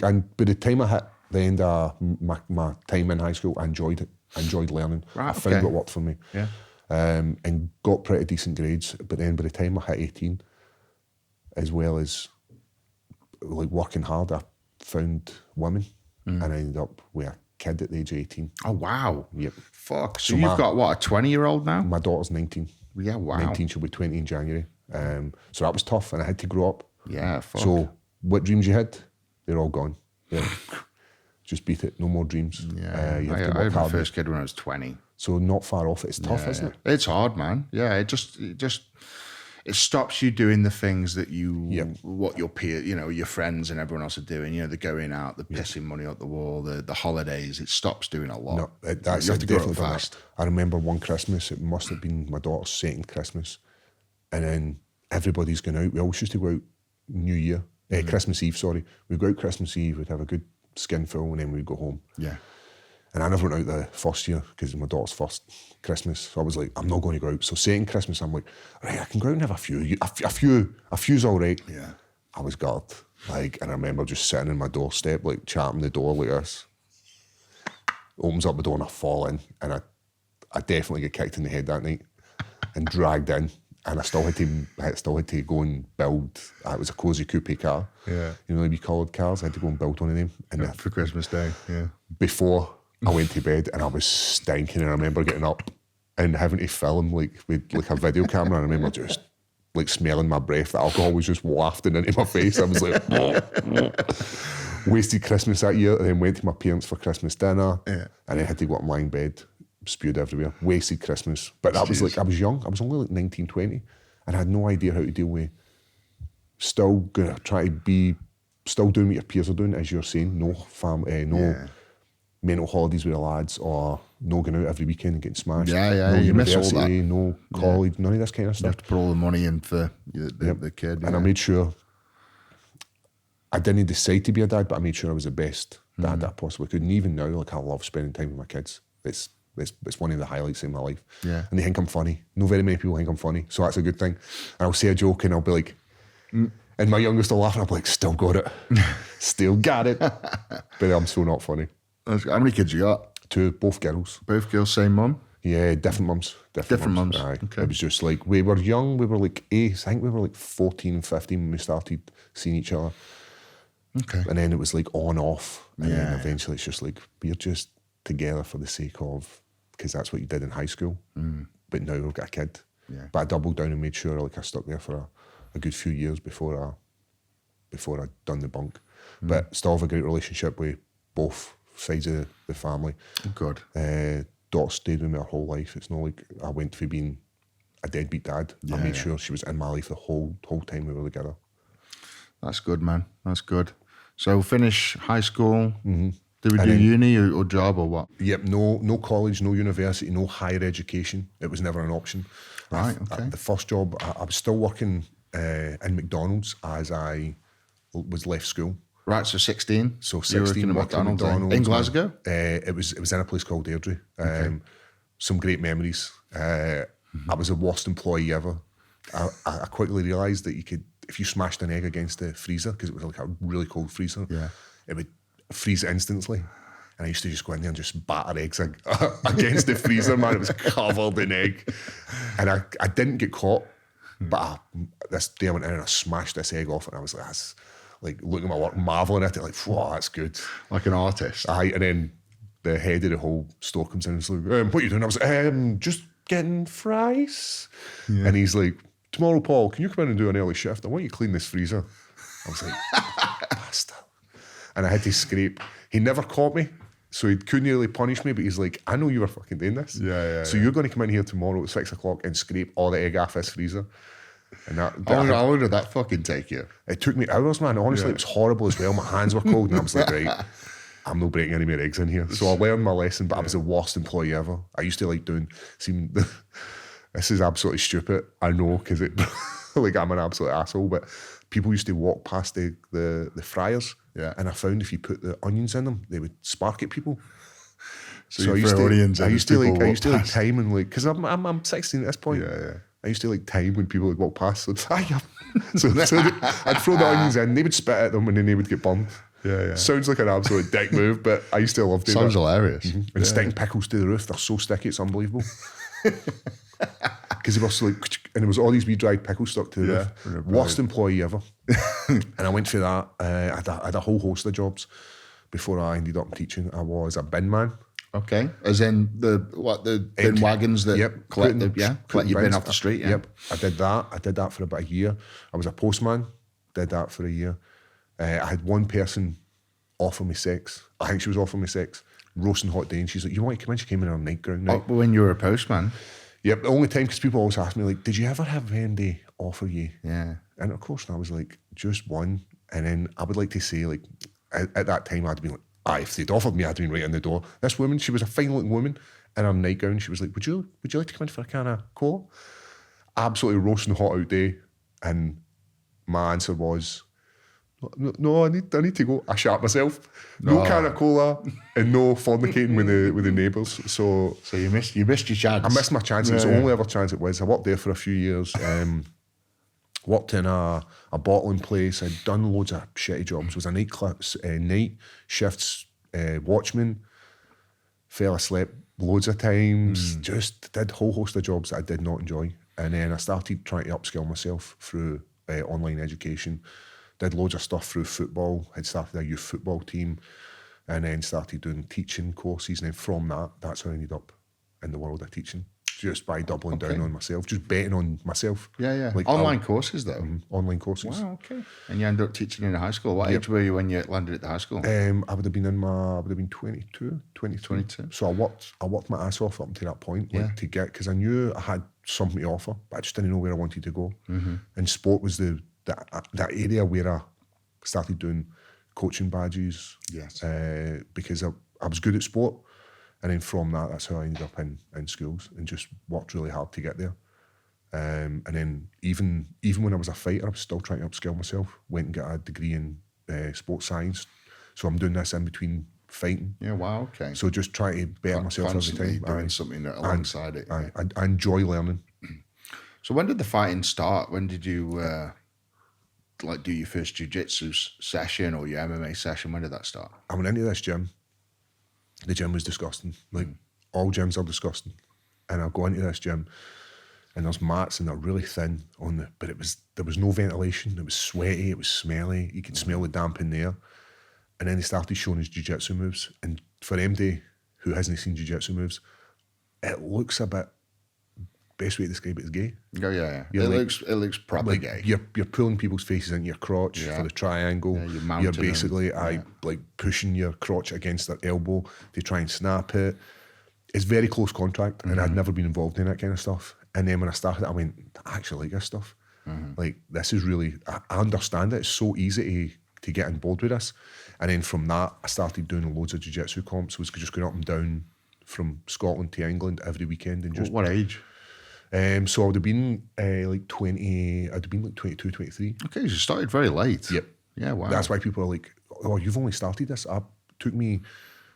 and by the time I hit the end of my time in high school, I enjoyed it. I enjoyed learning. Right, I found what worked for me. And got pretty decent grades. But then by the time I hit 18, as well as like working hard, I found women, and I ended up with a kid at the age of 18. Oh, wow. Yep. Fuck. So you've got, what, a 20-year-old now? My daughter's 19. Yeah, wow. 19, she'll be 20 in January. So that was tough, and I had to grow up. Yeah, fuck. So what dreams you had, they're all gone. Just beat it. No more dreams. Yeah. I had my first kid when I was 20. So not far off. It's tough, isn't it? It's hard, man. Yeah, it just it stops you doing the things that Yep. what your peer, your friends and everyone else are doing. They're going out, they're pissing money out the wall, the holidays. It stops doing a lot. No, you have to grow up fast. I remember one Christmas, it must have been my daughter's second Christmas, and then everybody's going out. We always used to go out New Year, Christmas Eve, sorry. We'd go out Christmas Eve, we'd have a good skinful, and then we'd go home. Yeah. And I never went out the first year because it was my daughter's first Christmas. So I was like, I'm not going to go out. So second Christmas, I'm like, right, I can go out and have a few. A few's all right. Yeah. I was gutted. And I remember just sitting on my doorstep, chapping the door like this. Opens up the door and I fall in. And I definitely get kicked in the head that night and dragged in. And I still had to go and build. It was a Cozy Coupe car. Yeah. The wee coloured cars. I had to go and build one of them. And For Christmas Day, yeah. Before I went to bed and I was stinking, and I remember getting up and having to film with a video camera. And I remember just smelling my breath. The alcohol was just wafting into my face. I was like, wasted Christmas that year. And then went to my parents for Christmas dinner, and then had to go up and lie in bed, spewed everywhere. Wasted Christmas. But that was I was young. I was only 19, 20, and I had no idea how to deal with. Still gonna try to be, still doing what your peers are doing, as you're saying. No mental holidays with the lads, or no going out every weekend and getting smashed. Yeah. No you miss all university, that. no college, none of this kind of You stuff. have to put all the money in for the kid. And I made sure I didn't decide to be a dad, but I made sure I was the best dad that I possibly could. And even now, I love spending time with my kids. It's one of the highlights in my life. Yeah. And they think I'm funny. No very many people think I'm funny, so that's a good thing. And I'll say a joke and I'll be like, and my youngest will laugh and I'll be like, still got it. Still got it. But I'm so not funny. How many kids you got? 2, both girls. Both girls, same mum? Yeah, different mums. Different mums. Aye. Okay. It was just we were young, we were I think we were 14, 15 when we started seeing each other. Okay. And then it was on, off. And then eventually it's just we're just together for the sake of, because that's what you did in high school. But now we've got a kid. Yeah. But I doubled down and made sure I stuck there for a good few years before I'd done the bunk. But still have a great relationship with both sides of the family. Good. Daughter stayed with me her whole life. It's not like I went for being a deadbeat dad. I made sure she was in my life the whole time we were together. That's good, man. That's good. So finish high school. Mm-hmm. Did we do uni or job or what? Yep, no college, no university, no higher education. It was never an option. Right, okay. The first job, I was still working in McDonalds as I was left school. Right, so 16. So You were 16, working at working at McDonald's. in Glasgow? It was in a place called Airdrie. Some great memories. I was the worst employee ever. I quickly realised that you could, if you smashed an egg against the freezer, because it was a really cold freezer, it would freeze it instantly. And I used to just go in there and just batter eggs against the freezer, man. It was covered in egg. And I didn't get caught, but this day I went in and I smashed this egg off, and I was looking at my work, marvelling at it, wow, that's good. Like an artist. And then the head of the whole store comes in and is like, what are you doing? I was like, just getting fries. Yeah. And he's like, tomorrow, Paul, can you come in and do an early shift? I want you to clean this freezer. I was like, bastard. And I had to scrape. He never caught me, so he couldn't really punish me, but he's like, I know you were fucking doing this. So you're going to come in here tomorrow at 6 o'clock and scrape all the egg off this freezer. And how long did that fucking take you? It took me hours, man. Honestly, it was horrible as well. My hands were cold, and I was like, right, I'm not breaking any more eggs in here. So I learned my lesson, but I was the worst employee ever. I used to this is absolutely stupid, I know, because I'm an absolute asshole, but people used to walk past the fryers, and I found if you put the onions in them, they would spark at people. So I used to time and because I'm 16 at this point. I used to time when people would walk past. So I'd throw the onions in, they would spit at them, and then they would get burned. Sounds like an absolute dick move, but I used to love doing Sounds that. hilarious. And sticking pickles to the roof. They're so sticky, it's unbelievable. Because they were and there was all these wee dried pickles stuck to the roof. Worst employee ever. And I went for that. I had a whole host of jobs before I ended up teaching. I was a bin man. Okay, as in the bin wagons that collect your bin off the street. Yep, I did that. I did that for about a year. I was a postman. Did that for a year. I had one person offer me sex. I think she was offering me sex. Roasting hot day, and she's like, "You want to come in?" She came in her nightgown. But when you were a postman, Yep, the only time, because people always ask me, like, did you ever have anybody offer you? Yeah. And of course, I was like, just one. And then I would like to say, like, at that time, I'd been like, if they'd offered me, I'd been right in the door. This woman, she was a fine-looking woman in her nightgown. She was like, would you like to come in for a can of cola? Absolutely roasting hot out day. And my answer was, no, I need to go. I shat myself. No can of cola and no fornicating with the neighbours. So you missed your chance. I missed my chance. It was the only ever chance it was. I worked there for a few years. Worked in a bottling place. I'd done loads of shitty jobs. Was a night shifts watchman. Fell asleep loads of times. Just did a whole host of jobs that I did not enjoy. And then I started trying to upskill myself through online education. Did loads of stuff through football. Had started a youth football team, and then started doing teaching courses. And then from that, that's how I ended up in the world of teaching. Just by doubling down on myself, just betting on myself. Yeah. Like online courses, though. Online courses. Wow, okay. And you ended up teaching in a high school. What age were you when you landed at the high school? I would have been 22. So I worked my ass off up to that point, to get, because I knew I had something to offer, but I just didn't know where I wanted to go. And sport was that area where I started doing coaching badges. Yes. Because I was good at sport. And then from that, that's how I ended up in schools and just worked really hard to get there. And then even when I was a fighter, I was still trying to upskill myself. Went and got a degree in sports science. So I'm doing this in between fighting. Yeah, wow, okay. So just trying to better myself every time. Doing something alongside it. I enjoy learning. So when did the fighting start? When did you do your first jiu-jitsu session or your MMA session? When did that start? I went into this gym. The gym was disgusting. Like, all gyms are disgusting. And I go into this gym and there's mats and they're really thin but there was no ventilation. It was sweaty, it was smelly. You could smell the damp in there. And then they started showing us jiu-jitsu moves. And for MD, who hasn't seen jiu-jitsu moves, it looks a bit, best way to describe it is gay. Oh, yeah. It looks probably gay. You're pulling people's faces into your crotch for the triangle. Yeah, you're basically like pushing your crotch against their elbow to try and snap it. It's very close contact, and I'd never been involved in that kind of stuff. And then when I started, I went, I actually like this stuff. Like, this is really, I understand it. It's so easy to get on board with this. And then from that, I started doing loads of jiu-jitsu comps. Was just going up and down from Scotland to England every weekend. And just what age? So I would have been like 20, I'd have been like 22, 23. Okay, so you started very late. Yep. Yeah, wow. That's why people are like, oh, you've only started this. It took me,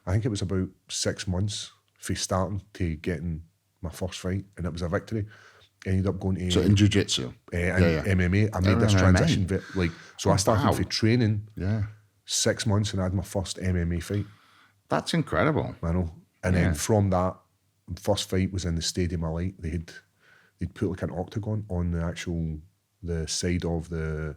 I think it was about 6 months from starting to getting my first fight, and it was a victory. I ended up going to... So in jiu-jitsu? MMA. I made this transition. I started for training 6 months and I had my first MMA fight. That's incredible. I know. And then from that, first fight was in the Stadium of Light. They'd put like an octagon on the side of the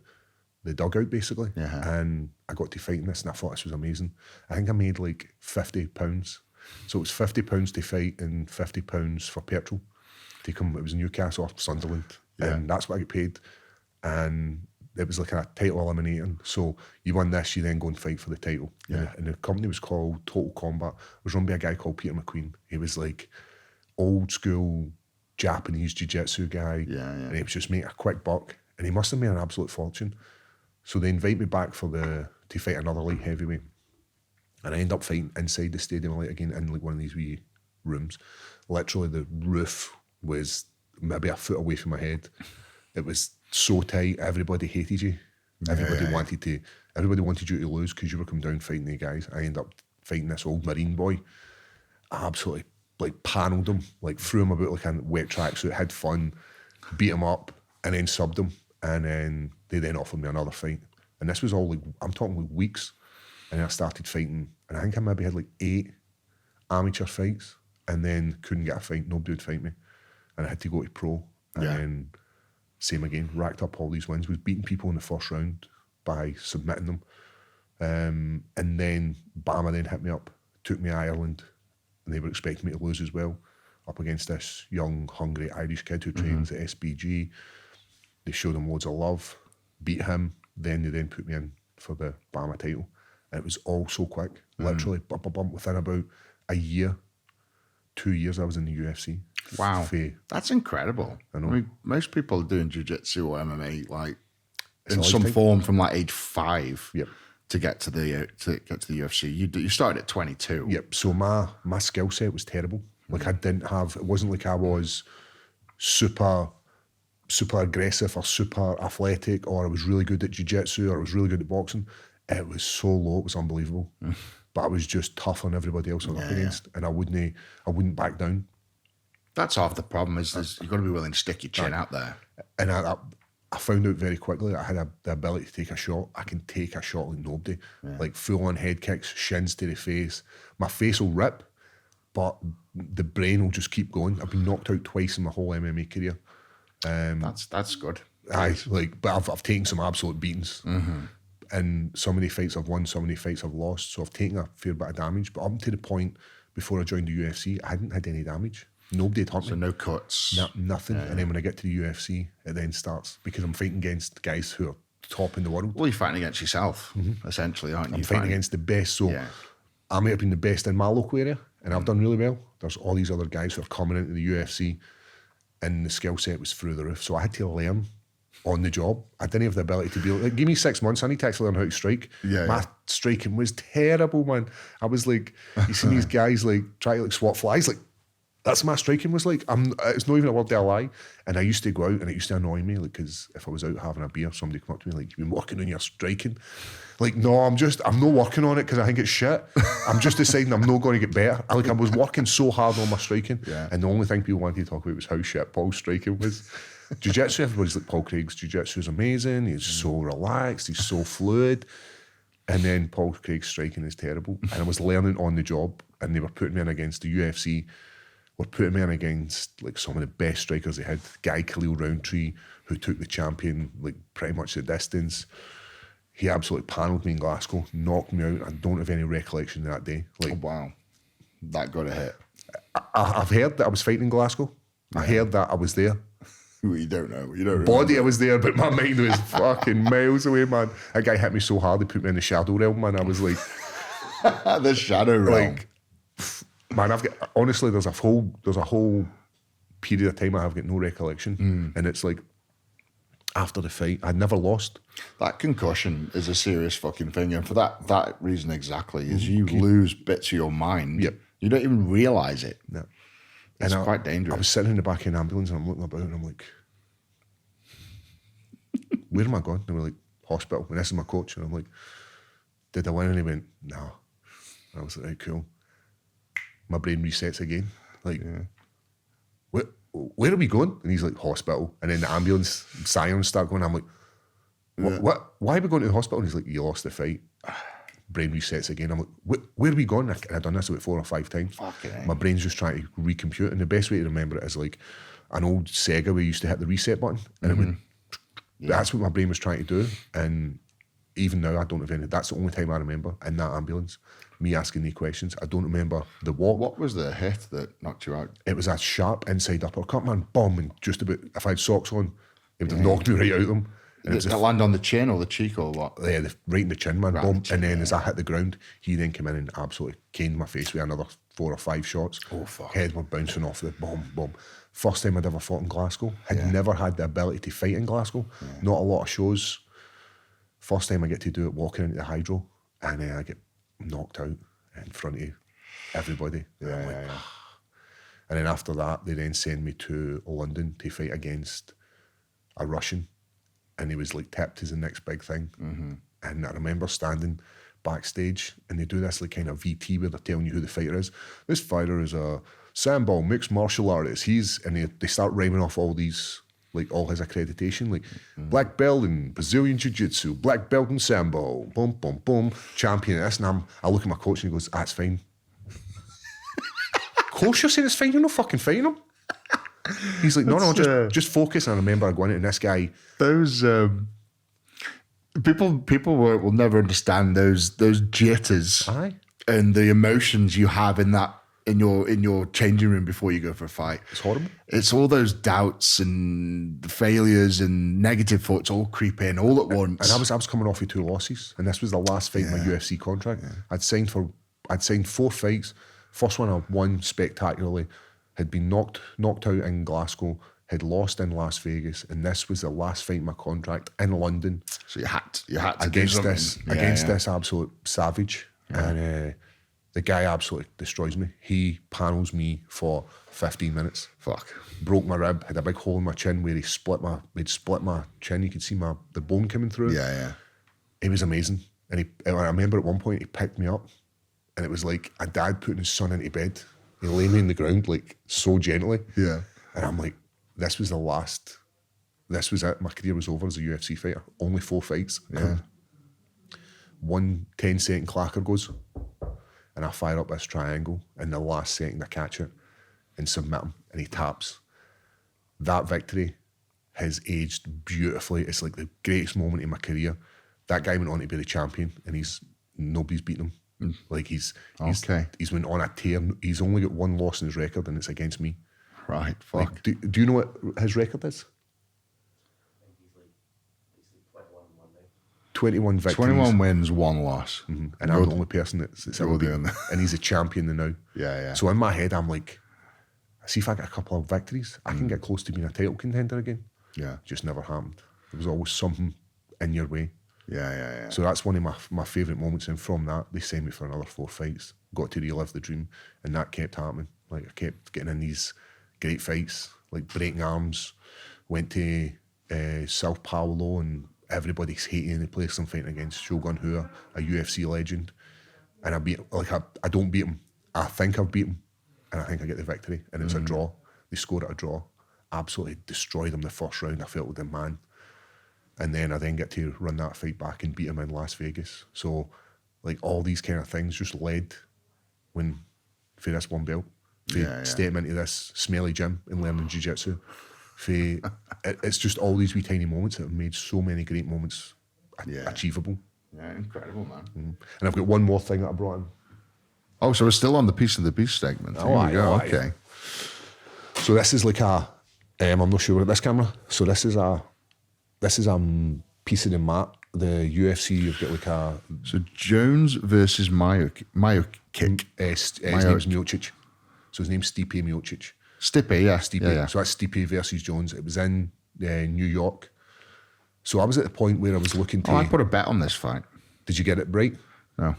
dugout, basically. And I got to fight in this, and I thought this was amazing. I think I made like £50. So it was £50 to fight and £50 for petrol to come. It was Newcastle or Sunderland, and that's what I get paid. And it was like a title eliminating. So you won this, you then go and fight for the title. And the company was called Total Combat. It was run by a guy called Peter McQueen. He was like old school Japanese jiu-jitsu guy. And he was just making a quick buck. And he must have made an absolute fortune. So they invite me back to fight another light heavyweight. And I end up fighting inside the Stadium Light again in like one of these wee rooms. Literally the roof was maybe a foot away from my head. It was so tight, everybody hated you. Everybody wanted you to lose because you were coming down fighting the guys. I ended up fighting this old Marine boy. I absolutely like panelled him, like threw him about like a wet tracksuit, had fun, beat him up, and then subbed him. And then they then offered me another fight. And this was all like, I'm talking like weeks. And then I started fighting, and I think I maybe had like 8 amateur fights, and then couldn't get a fight. Nobody would fight me. And I had to go to pro. And then same again, racked up all these wins, was beating people in the first round by submitting them. And then Bama then hit me up, took me to Ireland, and they were expecting me to lose as well, up against this young, hungry Irish kid who trains at SBG. They showed him loads of love, beat him, then they then put me in for the Bama title. And it was all so quick, literally, within about a year, 2 years I was in the UFC. Wow. That's incredible. I mean, most people are doing jiu-jitsu or MMA like in some form from like age 5 to get to the UFC. You started at 22. Yep. So my skill set was terrible. Like I didn't have, it wasn't like I was super aggressive or super athletic, or I was really good at jiu-jitsu, or I was really good at boxing. It was so low, it was unbelievable. But I was just tough on everybody else I was up against, and I wouldn't back down. That's half the problem is you've got to be willing to stick your chin out there. And I found out very quickly that I had the ability to take a shot. I can take a shot like nobody. Like full-on head kicks, shins to the face. My face will rip, but the brain will just keep going. I've been knocked out twice in my whole MMA career. That's good. But I've taken some absolute beatings. And so many fights I've won, so many fights I've lost. So I've taken a fair bit of damage. But up to the point before I joined the UFC, I hadn't had any damage. Nobody had hurt me. So no cuts. Nothing. And then when I get to the UFC, it then starts, because I'm fighting against guys who are top in the world. Well, you're fighting against yourself, essentially, aren't you? I'm fighting against the best. So I might have been the best in my local area, and I've done really well. There's all these other guys who are coming into the UFC, and the skill set was through the roof. So I had to learn on the job. I didn't have the ability to be like, give me 6 months, I need to actually learn how to strike. My striking was terrible, man. I was like, you see these guys like try to like swat flies, like that's what my striking was like. It's not even a word to a lie. And I used to go out, and it used to annoy me, like, because if I was out having a beer, somebody come up to me like, you've been working on your striking. Like, no, I'm not working on it because I think it's shit. I'm just deciding I'm not going to get better. I was working so hard on my striking, and the only thing people wanted to talk about was how shit Paul's striking was. Jiu-jitsu, everybody's like, Paul Craig's jiu-jitsu is amazing. He's so relaxed. He's so fluid. And then Paul Craig's striking is terrible. And I was learning on the job, and they were putting me in against the UFC. Were putting me in against like some of the best strikers they had. Guy Khalil Roundtree, who took the champion like pretty much the distance. He absolutely panelled me in Glasgow, knocked me out. I don't have any recollection of that day. Like, oh, wow, that got a hit. I've heard that I was fighting in Glasgow. I heard that I was there. Well, you don't know. You don't remember. Body, I was there, but my mind was fucking miles away, man. That guy hit me so hard, he put me in the shadow realm, man. I was like, the shadow realm. Like, man, honestly, there's a whole period of time I've got no recollection, and it's like after the fight, I'd never lost. That concussion is a serious fucking thing, and for that reason exactly, is you lose bits of your mind. Yep. You don't even realise it. No. It's quite dangerous. I was sitting in the back of an ambulance, and I'm looking about, and I'm like, where am I going? And they were like, hospital. And this is my coach, and I'm like, did I win? And he went, no. And I was like, right, cool. My brain resets again. Like, where are we going? And he's like, hospital. And then the ambulance sirens start going. I'm like, what? Why are we going to the hospital? And he's like, you lost the fight. Brain resets again. I'm like, where are we going? And I've done this about 4 or 5 times. My brain's just trying to recompute. And the best way to remember it is like an old Sega where you used to hit the reset button. And it would, that's what my brain was trying to do. And even now, I don't have any. That's the only time I remember in that ambulance, me asking the questions. I don't remember the what. What was the hit that knocked you out? It was a sharp inside uppercut, man. Boom. And just about, if I had socks on, it would have knocked me right out of them. Did it land on the chin or the cheek or what? Yeah, right in the chin, man. Boom. And then as I hit the ground, he then came in and absolutely caned my face with another 4 or 5 shots. Oh, fuck. Head were bouncing off the boom. First time I'd ever fought in Glasgow. Had never had the ability to fight in Glasgow. Not a lot of shows. First time I get to do it walking into the hydro, and then I get knocked out in front of everybody. And then after that, they then send me to London to fight against a Russian. And he was like tipped as the next big thing. And I remember standing backstage, and they do this like kind of VT where they're telling you who the fighter is. This fighter is a Sambo mixed martial artist. And they start rhyming off all these, like all his accreditation, like black belt in Brazilian Jiu-Jitsu, black belt in Sambo, boom, boom, boom, champion this. And I look at my coach and he goes, that's fine. Coach, you're saying it's fine? You're not fucking fighting him. He's like, no, just focus. And I remember going in, and this guy. Those people will never understand those jitters and the emotions you have in your changing room before you go for a fight. It's horrible. It's all those doubts and the failures and negative thoughts all creep in all at once. And I was coming off with 2 losses, and this was the last fight in my UFC contract. I'd signed 4 fights. First one I won spectacularly. had been knocked out in Glasgow, had lost in Las Vegas, and this was the last fight in my contract in London. So you had to against do this something. this absolute savage, and the guy absolutely destroys me. He panels me for 15 minutes. Fuck. Broke my rib, had a big hole in my chin where he'd split my chin. You could see the bone coming through. Yeah. It was amazing. And I remember at one point he picked me up, and it was like a dad putting his son into bed. He lay me on the ground like so gently. Yeah. And I'm like, this was it. My career was over as a UFC fighter. Only 4 fights. Yeah. 1 10-second clacker goes, and I fire up this triangle, and the last second I catch it and submit him, and he taps. That victory has aged beautifully. It's like the greatest moment in my career. That guy went on to be the champion, and nobody's beaten him. Like he's went on a tear. He's only got 1 loss in his record, and it's against me. Right, fuck. Like, do you know what his record is? I think he's 21 now. 21 victories. 21 wins, 1 loss. And I'm the only person that's ever beaten him. And he's a champion now. Yeah. So in my head, I'm like, see if I get a couple of victories, I can get close to being a title contender again. Yeah. Just never happened. There was always something in your way. Yeah. So that's one of my favourite moments. And from that, they sent me for another 4 fights. Got to relive the dream. And that kept happening. Like, I kept getting in these great fights, like breaking arms. Went to Sao Paulo, and everybody's hating the place I'm fighting against. Shogun Hua, a UFC legend. And I don't beat him. I think I've beat him. And I think I get the victory. And it's a draw. They scored at a draw. Absolutely destroyed him the first round. I felt like the man. And then I get to run that fight back and beat him in Las Vegas. So, like, all these kind of things just led for this one belt. Stepping into this smelly gym and learning Jujitsu. It's just all these wee tiny moments that have made so many great moments achievable. Yeah, incredible, man. And I've got one more thing that I brought in. Oh, so we're still on the Piece of the Beast segment. Here we go. Okay. So this is like I'm not sure about this camera. So this is a piece of the mat. The UFC, you've got like a... So Jones versus Miocic. His name's Miocic. So his name's Stipe Miocic. Stipe, yeah. Stipe. Yeah. So that's Stipe versus Jones. It was in New York. So I was at the point where I was looking to... I put a bet on this fight. Did you get it right? No.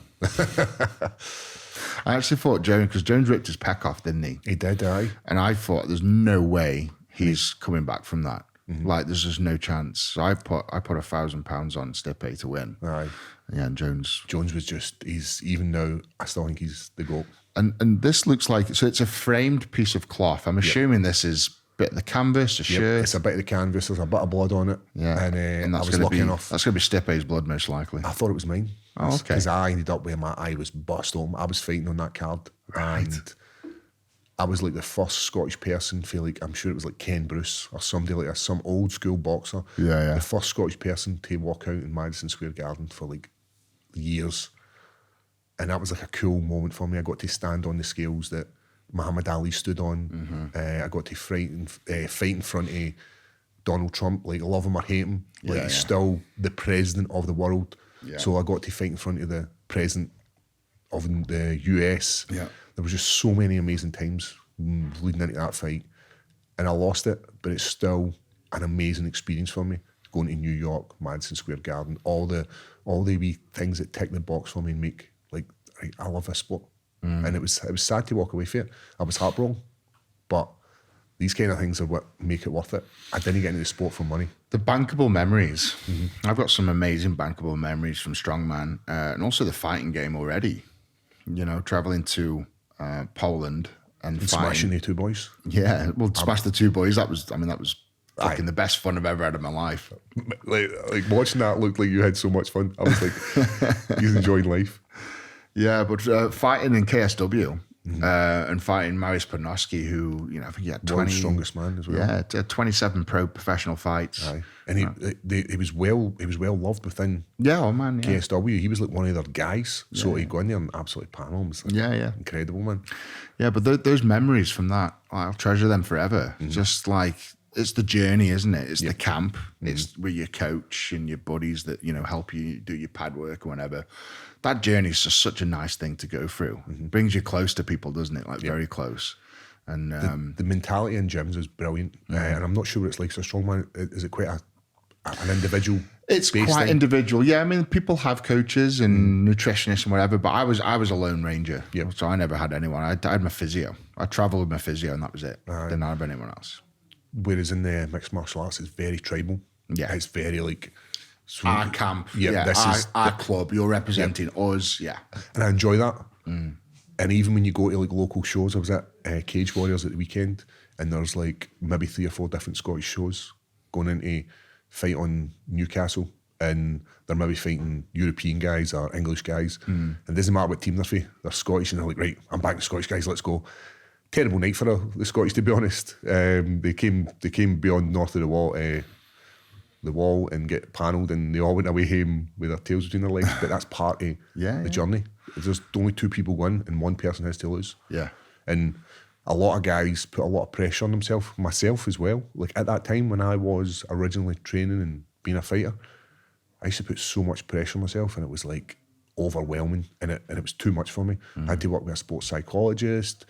I actually thought Jones, because Jones ripped his pec off, didn't he? He did, aye. And I thought there's no way he's coming back from that. Like, there's just no chance. So I put £1,000 on Stipe to win. Aye. Yeah, and Jones was just, even now, I still think he's the GOAT. And this looks like, so it's a framed piece of cloth. I'm assuming this is a bit of the canvas, a shirt. It's a bit of the canvas. There's a bit of blood on it. Yeah. And that's I was lucky enough. That's going to be Stipe's blood, most likely. I thought it was mine. Oh, okay. Because I ended up where my eye was bust open. I was fighting on that card. Right. And I was like the first Scottish person, I'm sure it was like Ken Bruce or somebody like that, some old school boxer. Yeah. The first Scottish person to walk out in Madison Square Garden for like years. And that was like a cool moment for me. I got to stand on the scales that Muhammad Ali stood on. I got to fight in front of Donald Trump, like love him or hate him. Like he's still the president of the world. Yeah. So I got to fight in front of the president of the US. Yeah. There was just so many amazing times leading into that fight. And I lost it, but it's still an amazing experience for me. Going to New York, Madison Square Garden, all the wee things that tick the box for me and make, like, I love this sport. And it was sad to walk away from it. I was heartbroken. But these kind of things are what make it worth it. I didn't get into the sport for money. The bankable memories. I've got some amazing bankable memories from Strongman and also the fighting game already. You know, traveling to Poland and smashing the 2 boys. Yeah, well, smash the 2 boys. That was fucking the best fun I've ever had in my life. Like watching that looked like you had so much fun. I was like, you're enjoying life. Yeah, but fighting in KSW and fighting Mariusz Podnoski, who, you know, I think he had 20... World's strongest man as well. Yeah, 27 pro professional fights. Aye. And he was well loved within KSW. He was like one of their guys. So he'd go in there and absolutely panel him. Like, incredible, man. Yeah, but those memories from that, I'll treasure them forever. Just like, it's the journey, isn't it? It's the camp. It's with your coach and your buddies that, you know, help you do your pad work or whatever. That journey is just such a nice thing to go through. Brings you close to people, doesn't it? Like very close. And the mentality in gyms is brilliant, and I'm not sure what it's like. So strongman, is it quite an individual? it's quite individual. Yeah, I mean, people have coaches and nutritionists and whatever, but I was a lone ranger. Yep. So I never had anyone. I had my physio. I travelled with my physio, and that was it. Didn't have anyone else. Whereas in the mixed martial arts, it's very tribal. Yeah. It's very like Our camp, this is our club. You're representing us, yeah. and I enjoy that. And even when you go to like local shows, I was at Cage Warriors at the weekend, and there's like maybe 3 or 4 different Scottish shows going into fight on Newcastle, and they're maybe fighting European guys or English guys, and it doesn't matter what team they're for. They're Scottish, and they're like, right, I'm back to Scottish guys, let's go. Terrible night for the Scottish, to be honest. They came beyond north of the wall and get panelled, and they all went away home with their tails between their legs. But that's part of the journey. There's only 2 people win, and 1 person has to lose. Yeah. And a lot of guys put a lot of pressure on themselves, myself as well. Like at that time when I was originally training and being a fighter, I used to put so much pressure on myself, and it was like overwhelming, and it was too much for me. I had to work with a sports psychologist.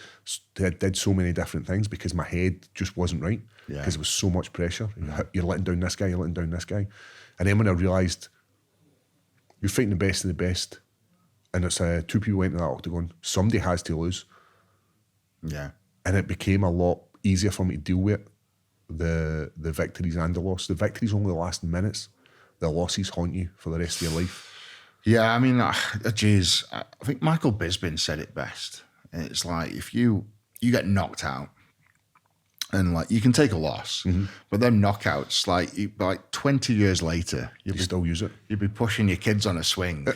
I did so many different things because my head just wasn't right, because there was so much pressure. You're letting down this guy, you're letting down this guy. And then when I realised you're fighting the best of the best, and it's 2 people went into that octagon, somebody has to lose. Yeah. And it became a lot easier for me to deal with the victories and the loss. The victories only last minutes. The losses haunt you for the rest of your life. Yeah, I mean, geez, I think Michael Bisping said it best. It's like if you get knocked out, and like you can take a loss, but then knockouts, like 20 years later, You still use it. you'd be pushing your kids on a swing,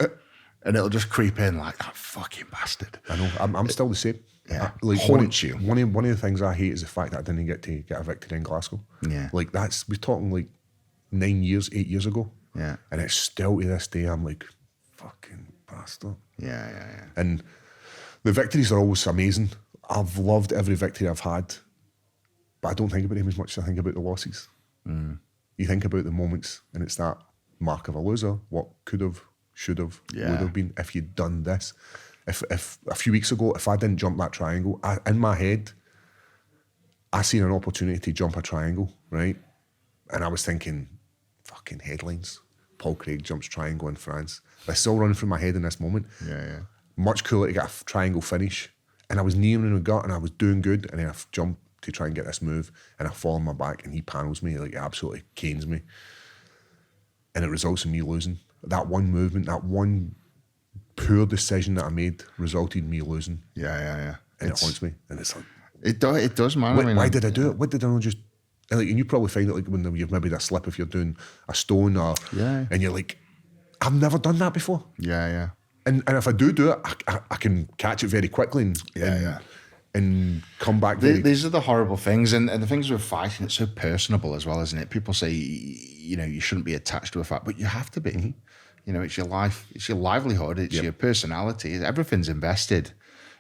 and it'll just creep in like that fucking bastard. I know. I'm still the same. Yeah, Like haunts you. One of the things I hate is the fact that I didn't get to get a victory in Glasgow. Yeah. Like we're talking like 8 years ago. Yeah. And it's still to this day, I'm like, fucking bastard. Yeah. And the victories are always amazing. I've loved every victory I've had, but I don't think about them as much as I think about the losses. You think about the moments, and it's that mark of a loser. What could have, should have, would have been if you'd done this. If a few weeks ago, if I didn't jump that triangle, in my head, I seen an opportunity to jump a triangle, right? And I was thinking, fucking headlines. Paul Craig jumps triangle in France. That's still running through my head in this moment. Yeah. Much cooler to get a triangle finish. And I was kneeling in the gut, and I was doing good, and then I jumped to try and get this move, and I fall on my back, and he panels me, like he absolutely canes me. And it results in me losing. That one movement, that one poor decision that I made resulted in me losing. Yeah. And it haunts me. And it's like, it does, man. why did I do it? What did I not just... And you probably find it like when you've maybe a slip if you're doing a stone or... Yeah. And you're like, I've never done that before. Yeah. And if I do it, I can catch it very quickly and come back very... These are the horrible things, and the things with fighting, it's so personable as well, isn't it? People say, you shouldn't be attached to a fight, but you have to be. It's your life, it's your livelihood, it's your personality, everything's invested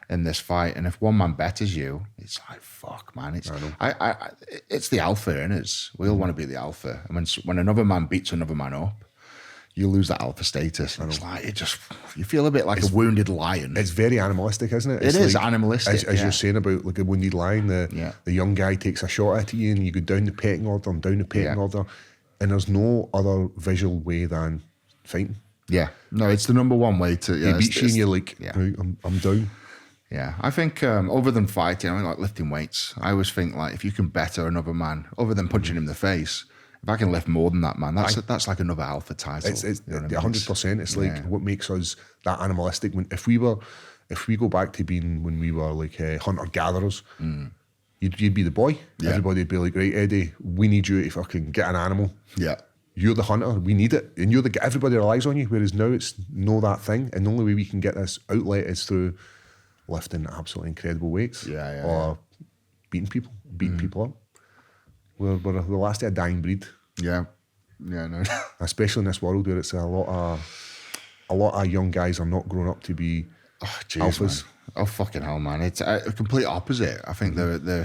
in this fight. And if one man betters you, it's like, fuck, man. It's the alpha in us. We all want to be the alpha. And when another man beats another man up, you lose that alpha status. And it's like, you feel a bit like a wounded lion. It's very animalistic, isn't it? It is animalistic. As you're saying about like a wounded lion, the young guy takes a shot at you, and you go down the pecking order and down the pecking order. And there's no other visual way than fighting. Yeah. No, it's the number one way to... He beats you and you're like, right, I'm down. Yeah. I think other than fighting, like lifting weights, I always think like if you can better another man, other than punching him in the face, if I can lift more than that man, that's like another alpha title. It's 100%. It's like what makes us that animalistic. If we go back to being when we were like hunter-gatherers, you'd be the boy. Yeah. Everybody'd be like, right, Eddie, we need you to fucking get an animal. Yeah. You're the hunter, we need it. And everybody relies on you, whereas now it's no that thing. And the only way we can get this outlet is through lifting absolutely incredible weights. Or beating people up. We're the last of a dying breed. Yeah. No. Especially in this world where it's a lot of young guys are not grown up to be alphas. Man. Oh, fucking hell, man. It's a complete opposite. I think they're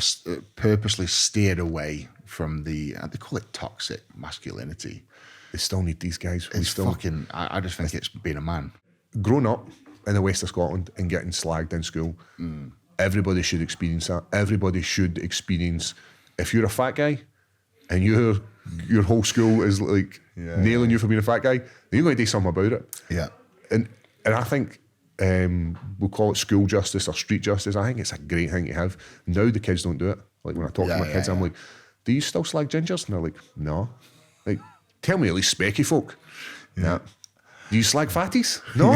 purposely steered away from they call it toxic masculinity. They still need these guys. I just think it's being a man. Growing up in the west of Scotland and getting slagged in school, everybody should experience that. Everybody should experience, if you're a fat guy and your whole school is like nailing you for being a fat guy, then you're going to do something about it. Yeah. And I think we'll call it school justice or street justice. I think it's a great thing to have. Now the kids don't do it. Like when I talk to my kids, I'm like, do you still slag gingers? And they're like, no. Like, tell me at least specky folk. Yeah. Do you slag fatties? No.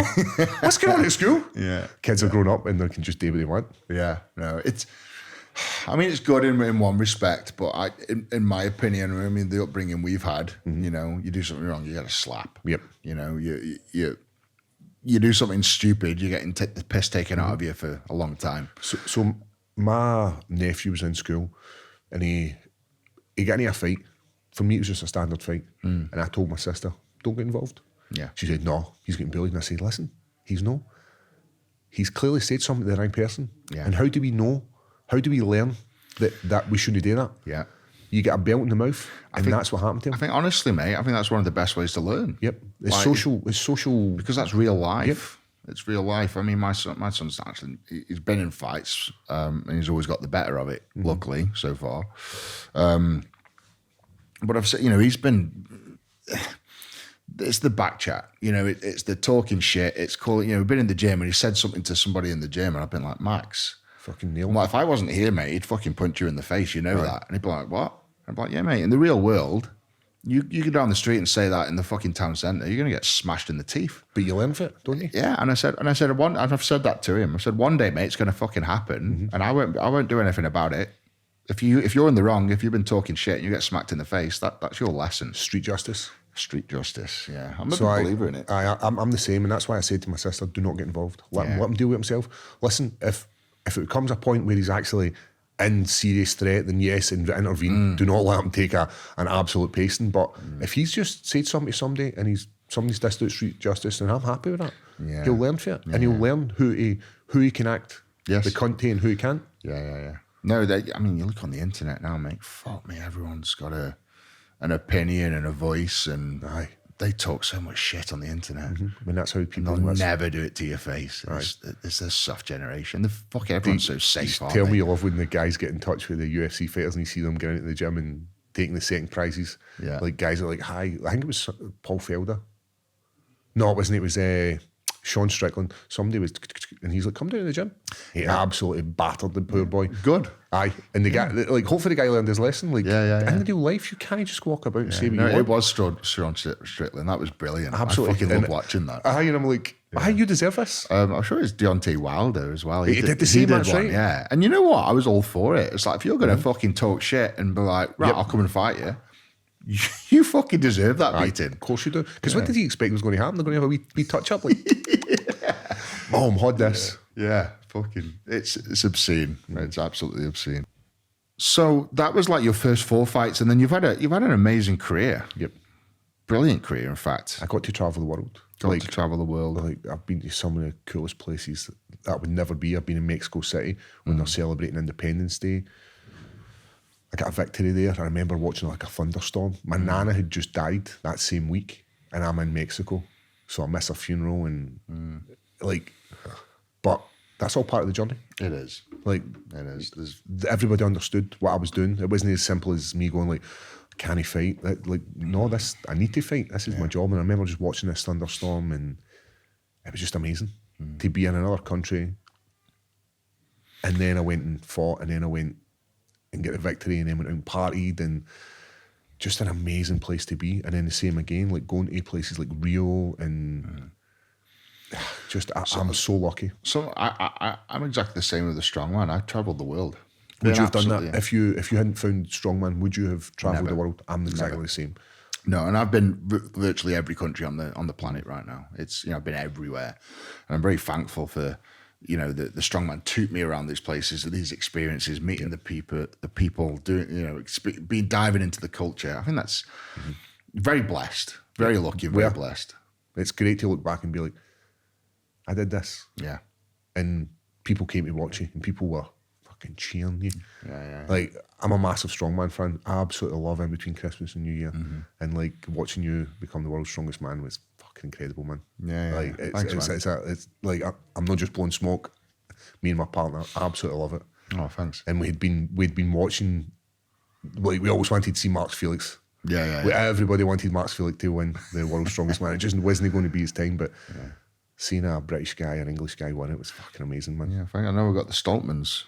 What's going on at school? Yeah. Kids are grown up and they can just do what they want. Yeah. No, it's good in one respect, but in my opinion, I mean, the upbringing we've had, you know, you do something wrong, you get a slap. Yep. You know, you do something stupid, you're getting the piss taken out of you for a long time. So my nephew was in school and he got into a fight. For me, it was just a standard fight. And I told my sister, don't get involved. Yeah. She said, no, he's getting bullied. And I said, listen, he's clearly said something to the right person. Yeah. And how do we know? How do we learn that we shouldn't do that? Yeah. You get a belt in the mouth, and that's what happened to him. I think, honestly, mate, I think that's one of the best ways to learn. Yep. It's social. Because that's real life. Yep. It's real life. I mean, my son's actually, he's been in fights, and he's always got the better of it, luckily, so far. But I've said, you know, he's been... It's the back chat, you know, it's the talking shit. It's calling, you know, we've been in the gym and he said something to somebody in the gym and I've been like, Max, fucking nail. Like, if I wasn't here, mate, he'd fucking punch you in the face, you know that. And he'd be like, what? I'd be like, yeah, mate, in the real world, you go down the street and say that in the fucking town centre, you're going to get smashed in the teeth. But you learn from it, don't you? Yeah, and I've said that to him. I said, one day, mate, it's going to fucking happen and I won't do anything about it. If you're in the wrong, if you've been talking shit and you get smacked in the face, that's your lesson. Street justice. Street justice, yeah. I'm a big believer in it. I'm the same, and that's why I said to my sister, do not get involved. Let him deal with himself. Listen, if it becomes a point where he's actually in serious threat, then yes, intervene. Do not let him take an absolute pasting. But if he's just said something to somebody and somebody's dissed out street justice, then I'm happy with that. Yeah. He'll learn from it, and he'll learn who he can act the cunt to and who he can't. Yeah. No, I mean, you look on the internet now, mate. Fuck me, everyone's got an opinion and a voice, and they talk so much shit on the internet. I mean, that's how people... They'll never do it to your face. It's the soft generation. Everyone's so safe. Tell me you love when the guys get in touch with the UFC fighters and you see them getting into the gym and taking the second prizes. Yeah. Like, guys are like, hi. I think it was Paul Felder. No, it wasn't. It was Sean Strickland. Somebody was... And he's like, come down to the gym. He absolutely battered the poor boy. Good. Aye. And the guy, like, hopefully the guy learned his lesson. Like, in the real life, you can't just walk about and say what you want. It was Sean Strickland. That was brilliant. Absolutely. I fucking love watching that. Aye, and I'm like, you deserve this. I'm sure it's Deontay Wilder as well. He did the same match, right? Yeah. And you know what? I was all for it. It's like, if you're going to fucking talk shit and be like, right, I'll come and fight you, you fucking deserve that beating. Of course you do. Because what did he expect was going to happen? They're going to have a wee touch up. Like, Mom, had this. Yeah, fucking, it's obscene. It's absolutely obscene. So that was like your first 4 fights, and then you've had an amazing career. Yep, brilliant career. In fact, I got to travel the world. To travel the world. Like, I've been to some of the coolest places that would never be. I've been in Mexico City when they're celebrating Independence Day. I got a victory there. I remember watching like a thunderstorm. My nana had just died that same week, and I'm in Mexico, so I miss her funeral and like. But that's all part of the journey. It is. Like, it is. Everybody understood what I was doing. It wasn't as simple as me going like, can I fight? Like, no, I need to fight. This is my job. And I remember just watching this thunderstorm, and it was just amazing to be in another country. And then I went and fought, and then I went and get a victory, and then went out and partied, and just an amazing place to be. And then the same again, like going to places like Rio and... I'm so lucky. So I'm exactly the same with the strongman. I travelled the world. Would you have done that if you hadn't found strongman? Would you have travelled the world? I'm exactly the same. No, and I've been virtually every country on the planet right now. It's I've been everywhere, and I'm very thankful for the strongman took me around these places, these experiences, meeting the people doing diving into the culture. I think that's very blessed, very lucky, very blessed. It's great to look back and be like, I did this. Yeah. And people came to watch you and people were fucking cheering you. Yeah. Like, I'm a massive strongman fan. I absolutely love him between Christmas and New Year. And like watching you become the world's strongest man was fucking incredible, man. Yeah. Like, Thanks, man. It's like, I'm not just blowing smoke. Me and my partner absolutely love it. Oh, thanks. And we'd been watching, like, we always wanted to see Max Felix. Yeah. Everybody wanted Max Felix to win the world's strongest man. It just wasn't going to be his time, but seeing a British guy, an English guy win it was fucking amazing, man. Yeah, I know we've got the Stoltmans.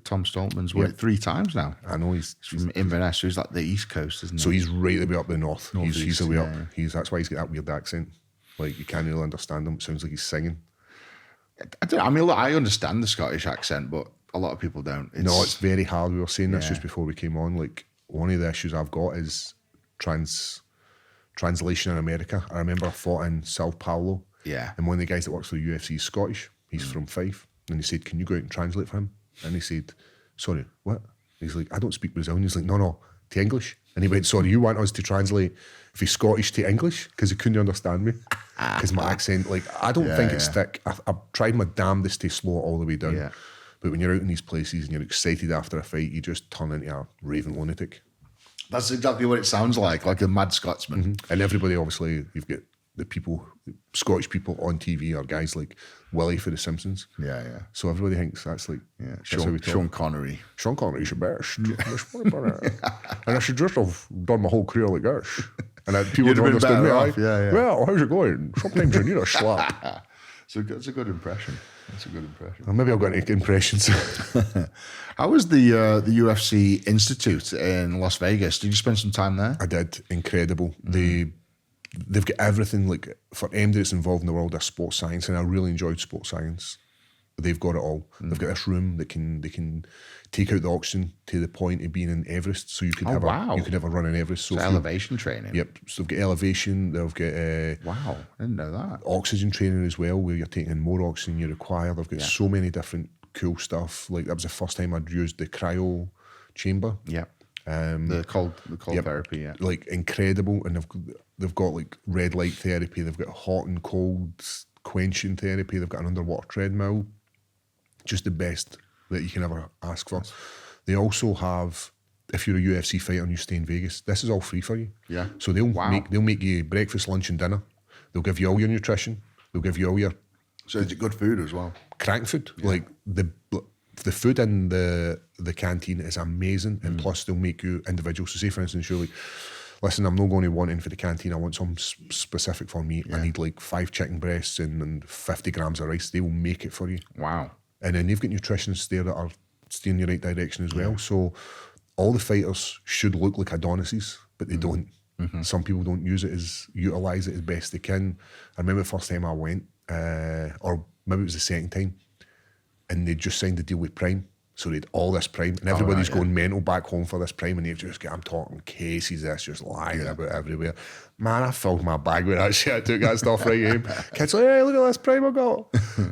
Tom Stoltman's won it 3 times now. I know he's from Inverness, so he's like the East Coast, isn't he? So he's right the way up the north. He's the way up. Yeah. That's why he's got that weird accent. Like, you can't really understand him. It sounds like he's singing. I mean, look, I understand the Scottish accent, but a lot of people don't. It's very hard. We were saying this just before we came on. Like, one of the issues I've got is translation in America. I remember I fought in Sao Paulo. Yeah. And one of the guys that works for the UFC is Scottish. He's from Fife. And he said, can you go out and translate for him? And he said, sorry, what? He's like, I don't speak Brazilian. He's like, no, to English. And he went, sorry, you want us to translate from Scottish to English? Because he couldn't understand me. Because my accent, like, I don't think it's thick. I've tried my damnedest to slow it all the way down. Yeah. But when you're out in these places and you're excited after a fight, you just turn into a raving lunatic. That's exactly what it sounds like a mad Scotsman. Mm-hmm. And everybody, obviously, you've got the people, Scottish people on TV are guys like Willie for The Simpsons. Yeah. So everybody thinks that's like Sean Connery. Sean Connery's the best. And I should just have done my whole career like this. And people don't understand me. Well, how's it going? Sometimes you need a slap. So that's a good impression. Well, maybe I've got any impressions. How was the UFC Institute in Las Vegas? Did you spend some time there? I did. Incredible. They've got everything, like, for anybody that's involved in the world of sports science, and I really enjoyed sports science. They've got it all. They've got this room that they can take out the oxygen to the point of being in Everest, so you could have a run in Everest. So elevation training. Yep. So they've got elevation. They've got wow, I didn't know that. Oxygen training as well, where you're taking in more oxygen you require. They've got so many different cool stuff. Like, that was the first time I'd used the cryo chamber. Yeah. The cold therapy, yeah. Like, incredible. And they've got like red light therapy, they've got hot and cold quenching therapy, they've got an underwater treadmill. Just the best that you can ever ask for. They also have, if you're a UFC fighter and you stay in Vegas, this is all free for you. Yeah. So they'll make you breakfast, lunch and dinner. They'll give you all your nutrition. They'll give you all your... So is it good food as well? Crank food. Yeah. Like, the food in the canteen is amazing, and plus they'll make you individual. So say, for instance, you're like, listen, I'm not going to want in for the canteen. I want something specific for me. I need like 5 chicken breasts and 50 grams of rice. They will make it for you. Wow. And then they've got nutritionists there that are steering the right direction as well. So all the fighters should look like Adonises, but they don't. Mm-hmm. Some people don't utilise it as best they can. I remember the first time I went, or maybe it was the second time, and they just signed a deal with Prime. So they had all this Prime, and everybody's going mental back home for this Prime, and they've just got, I'm talking cases, this just lying about everywhere. Man, I filled my bag with that shit. I took that stuff right home. Kids like, hey, look at this Prime I got.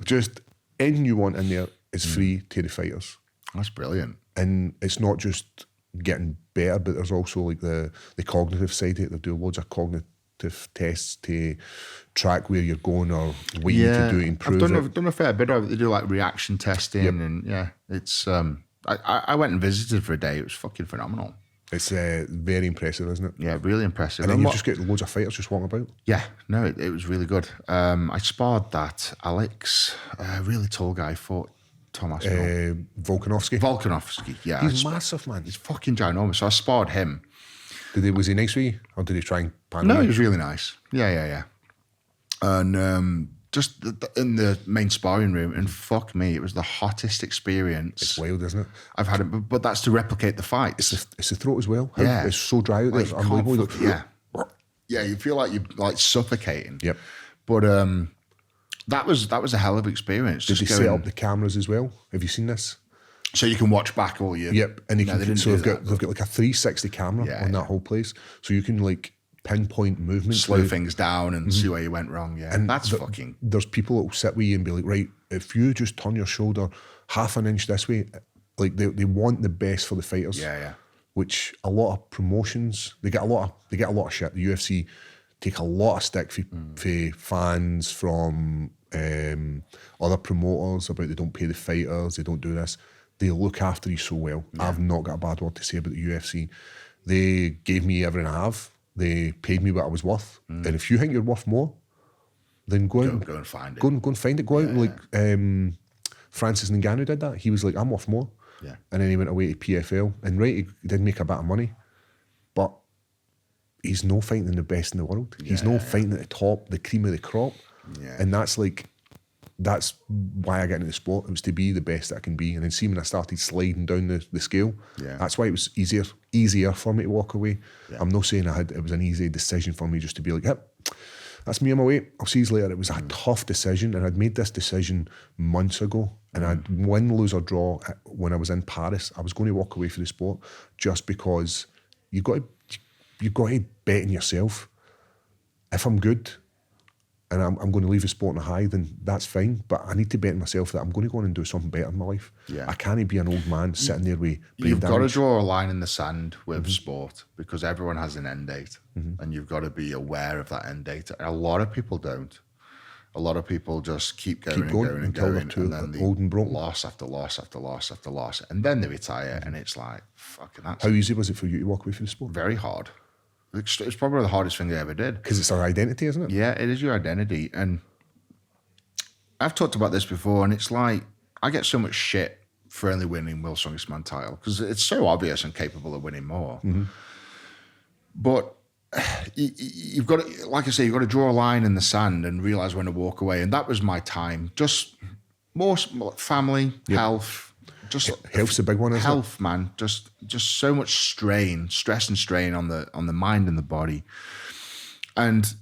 Just anything you want in there is free to the fighters. That's brilliant. And it's not just getting better, but there's also like the cognitive side of it. They do loads of cognitive tests to track where you're going or what you need to do to improve. I've done a fair bit of it. They do like reaction testing, and it's I went and visited for a day. It was fucking phenomenal. It's very impressive, isn't it? Yeah, really impressive. And then you just get loads of fighters just walking about. Yeah, no, it was really good. I sparred that Alex, a really tall guy, fought Thomas Volkanovski, yeah. He's massive, man. He's fucking ginormous. So I sparred him. Was he nice with you? Or did he try and pan No, he was really nice. Yeah. And just in the main sparring room, and fuck me, it was the hottest experience. It's wild, isn't it? I've had it, but that's to replicate the fights. It's the throat as well. Yeah. It's so dry out there. It's unbelievable. Yeah, you feel like you're like suffocating. Yep. But that was a hell of an experience. Did they set up the cameras as well? Have you seen this? So you can watch back all your... Yep, and they've got like a 360 camera on that whole place, so you can like pinpoint movement, slow things down, and see where you went wrong. Yeah, and that's fucking. There's people that will sit with you and be like, right, if you just turn your shoulder half an inch this way, like they want the best for the fighters. Yeah. Which a lot of promotions they get a lot of shit. The UFC take a lot of stick for fans from other promoters about they don't pay the fighters, they don't do this. They look after you so well. Yeah. I've not got a bad word to say about the UFC. They gave me everything I have. They paid me what I was worth. And if you think you're worth more, then go and find it. Go and find it. Go out and like Francis Ngannou did that. He was like, I'm worth more. Yeah. And then he went away to PFL. And he did make a bit of money. But he's no fighting the best in the world. He's no fighting at the top, the cream of the crop. Yeah. And that's why I got into the sport. It was to be the best that I can be. And then see when I started sliding down the scale, that's why it was easier for me to walk away. Yeah. I'm not saying it was an easy decision for me just to be like, yep, that's me on my way. I'll see you later. It was a tough decision, and I'd made this decision months ago. And I'd win, lose or draw when I was in Paris. I was going to walk away from the sport just because you've got to bet in yourself. If I'm good and I'm going to leave the sport on a high, then that's fine. But I need to bet in myself that I'm going to go on and do something better in my life. Yeah. I can't be an old man sitting there with brain You've damage. got to draw a line in the sand with sport, because everyone has an end date, and you've got to be aware of that end date. And a lot of people don't. A lot of people just keep going and going, and then old and broken. Loss after loss after loss after loss, and then they retire, and it's like, fucking that's... How easy was it for you to walk away from the sport? Very hard. It's probably the hardest thing I ever did. Because it's our identity, isn't it? Yeah, it is your identity. And I've talked about this before, and it's like, I get so much shit for only winning World's Strongest Man title, because it's so obvious I'm capable of winning more. But you've got to, like I say, you've got to draw a line in the sand and realize when to walk away. And that was my time. Just more family, health. Just health's a big one, isn't it? Health, man. Just so much stress and strain on the mind and the body. And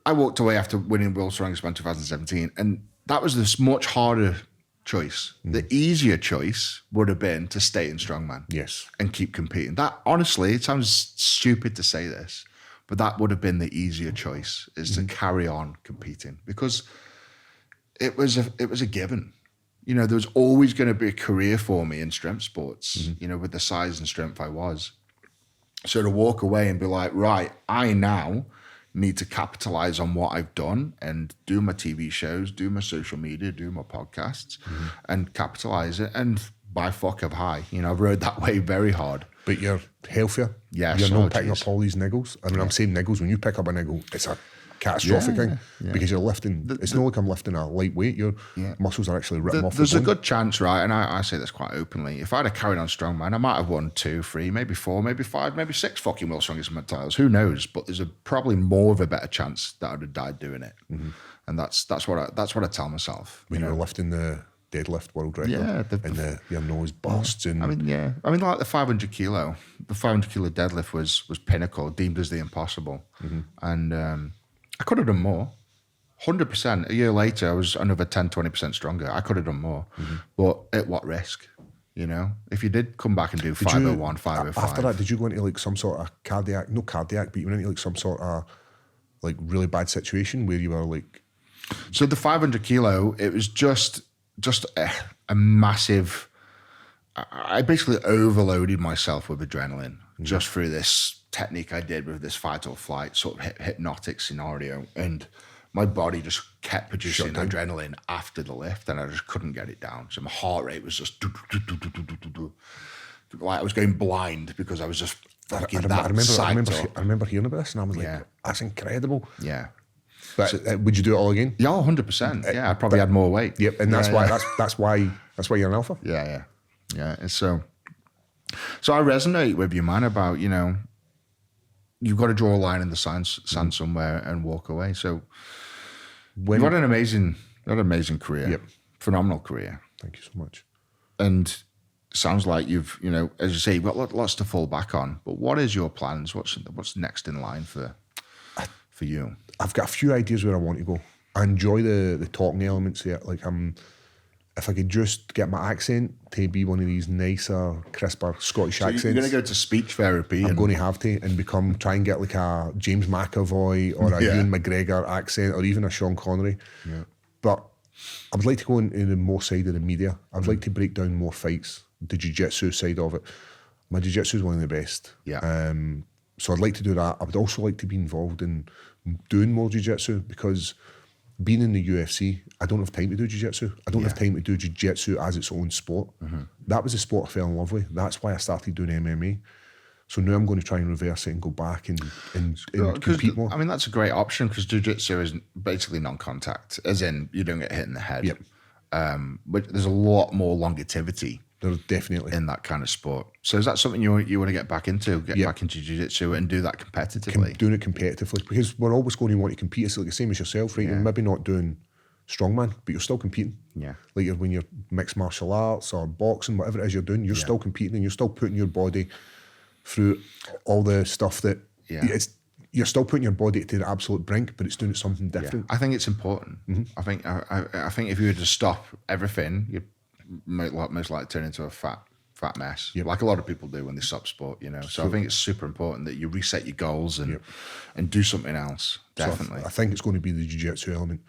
I walked away after winning World's Strongest Man 2017, and that was this much harder choice. The easier choice would have been to stay in strongman. Yes. And keep competing. That, honestly, it sounds stupid to say this, but that would have been the easier choice, is to carry on competing, because it was a given. You know, there was always going to be a career for me in strength sports, you know, with the size and strength I was. So to walk away and be like, right, I now need to capitalize on what I've done and do my TV shows, do my social media, do my podcasts, and capitalize it. And by fuck have I. You know, I've rode that way very hard. But you're healthier. Yes. You're not picking up all these niggles. I mean, I'm saying niggles. When you pick up a niggle, it's a catastrophic thing, because you're lifting. It's not like I'm lifting a light weight. Your muscles are actually ripping off. There's a good chance, right? And I say this quite openly. If I'd have carried on strongman, I might have won 2, 3, maybe 4, maybe 5, maybe 6 fucking World's Strongest Man titles. Who knows? But there's probably more of a better chance that I'd have died doing it. And that's what I tell myself. When you're lifting the deadlift world record, and your nose bursts. And I mean, like the 500 kilo deadlift was pinnacle, deemed as the impossible, and I could have done more. 100%. A year later, I was another 10, 20% stronger. I could have done more, but at what risk? You know, if you did come back and do 501, 505. After that, did you go into like some sort of no cardiac, but you went into like some sort of like really bad situation where you were like... So the 500 kilo, it was just a massive... I basically overloaded myself with adrenaline just through this technique I did with this fight or flight sort of hypnotic scenario, and my body just kept producing adrenaline after the lift, and I just couldn't get it down. So my heart rate was just like I was going blind because I was just fucking I remember hearing about this, and I was like, that's incredible. Yeah. But would you do it all again? Yeah, 100%. Yeah, I probably had more weight. Yep, and that's why you're an alpha. Yeah. And so I resonate with you, man, about, you know, you've got to draw a line in the sand somewhere and walk away. So you've had an amazing career. Yep. Phenomenal career. Thank you so much. And sounds like you've, you know, as you say, you've got lots to fall back on. But what is your plans? What's next in line for you? I've got a few ideas where I want to go. I enjoy the talking elements here. Like if I could just get my accent to be one of these nicer, crisper Scottish accents. You're going to go to speech therapy. I'm going to have to, and try and get like a James McAvoy or a Ewan McGregor accent, or even a Sean Connery. Yeah. But I would like to go into the more side of the media. I'd like to break down more fights, the jiu-jitsu side of it. My jiu-jitsu is one of the best. Yeah. So I'd like to do that. I would also like to be involved in doing more jiu-jitsu, because being in the UFC, I don't have time to do jiu-jitsu. I don't have time to do jiu-jitsu as its own sport. That was the sport I fell in love with. That's why I started doing MMA. So now I'm going to try and reverse it and go back and compete more. I mean, that's a great option, because jiu-jitsu is basically non-contact, as in you don't get hit in the head. Yep. but there's a lot more longevity There's definitely. in that kind of sport. So is that something you want to get back into? Back into jiu-jitsu and do that competitively? Doing it competitively, because we're always going to want to compete. It's like the same as yourself, right? You're maybe not doing strongman, but you're still competing. Yeah. Like when you're mixed martial arts or boxing, whatever it is you're doing, you're still competing and you're still putting your body through all the stuff that you're still putting your body to the absolute brink, but it's doing something different. I think it's important. I think if you were to stop everything, you'd most likely turn into a fat mess, like a lot of people do when they stop sport, you know. So I think it's super important that you reset your goals and do something else. Definitely. So I think it's going to be the jiu-jitsu element.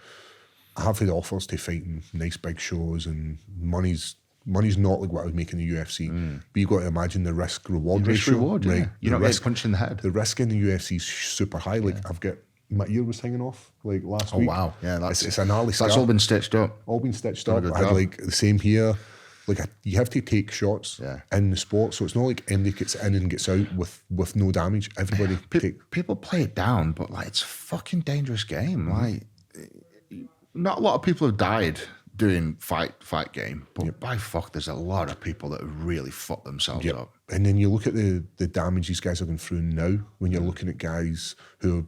I have had offers to fight in nice big shows, and money's not like what I would make in the UFC. But you've got to imagine the risk-reward ratio. Reward, right? You're not getting punched in the head. The risk in the UFC is super high. Like I've got, my ear was hanging off like last week. Oh wow, yeah, it's a gnarly scar. That's all been stitched up. All been stitched up. I had like the same here. Like you have to take shots in the sport, so it's not like anybody gets in and gets out with no damage. Everybody people play it down, but like it's a fucking dangerous game. Like not a lot of people have died doing fight game, but by fuck, there's a lot of people that have really fucked themselves up. And then you look at the damage these guys are going through now. When you're looking at guys who are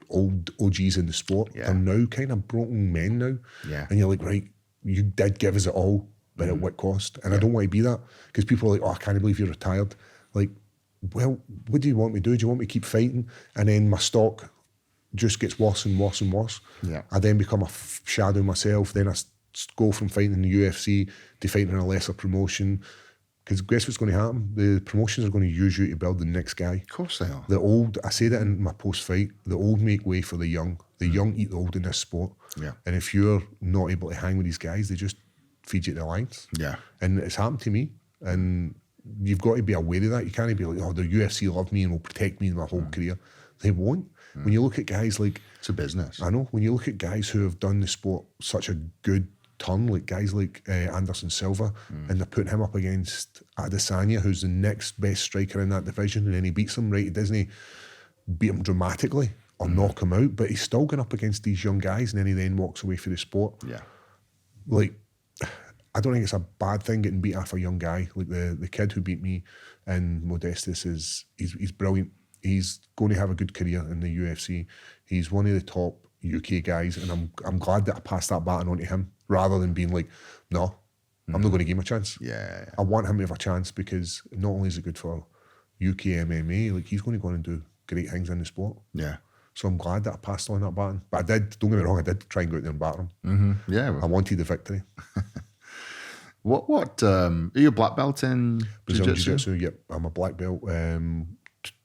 old OGs in the sport, they're now kind of broken men now. Yeah, and you're like, right, you did give us it all, but at what cost? And I don't want to be that, because people are like, oh, I can't believe you're retired. Like, well, what do you want me to do? Do you want me to keep fighting? And then my stock just gets worse and worse and worse. Yeah, I then become a shadow myself. Then I go from fighting in the UFC to fighting in a lesser promotion. Because guess what's going to happen? The promotions are going to use you to build the next guy. Of course they are. The old, I say that in my post-fight, the old make way for the young. The young eat the old in this sport. Yeah. And if you're not able to hang with these guys, they just feed you to the lines. Yeah. And it's happened to me. And you've got to be aware of that. You can't be like, oh, the UFC love me and will protect me in my whole career. They won't. When you look at guys like... It's a business. I know. When you look at guys who have done the sport such a good turn, like guys like Anderson Silva, and they're putting him up against Adesanya, who's the next best striker in that division, and then he beats him, right? He doesn't beat him dramatically or knock him out, but he's still going up against these young guys, and then he then walks away for the sport. Yeah. Like, I don't think it's a bad thing getting beat off a young guy. Like the kid who beat me in Modestus he's brilliant. He's going to have a good career in the UFC. He's one of the top UK guys, and I'm glad that I passed that baton on to him, rather than being like, no, I'm not going to give him a chance. Yeah. I want him to have a chance, because not only is it good for UK MMA, like he's going to go on and do great things in the sport. Yeah. So I'm glad that I passed on that baton. But I did, don't get me wrong, I did try and go out there and batter him. Yeah. Well. I wanted the victory. What are you a black belt in Brazilian Jiu-Jitsu? Yep, I'm a black belt,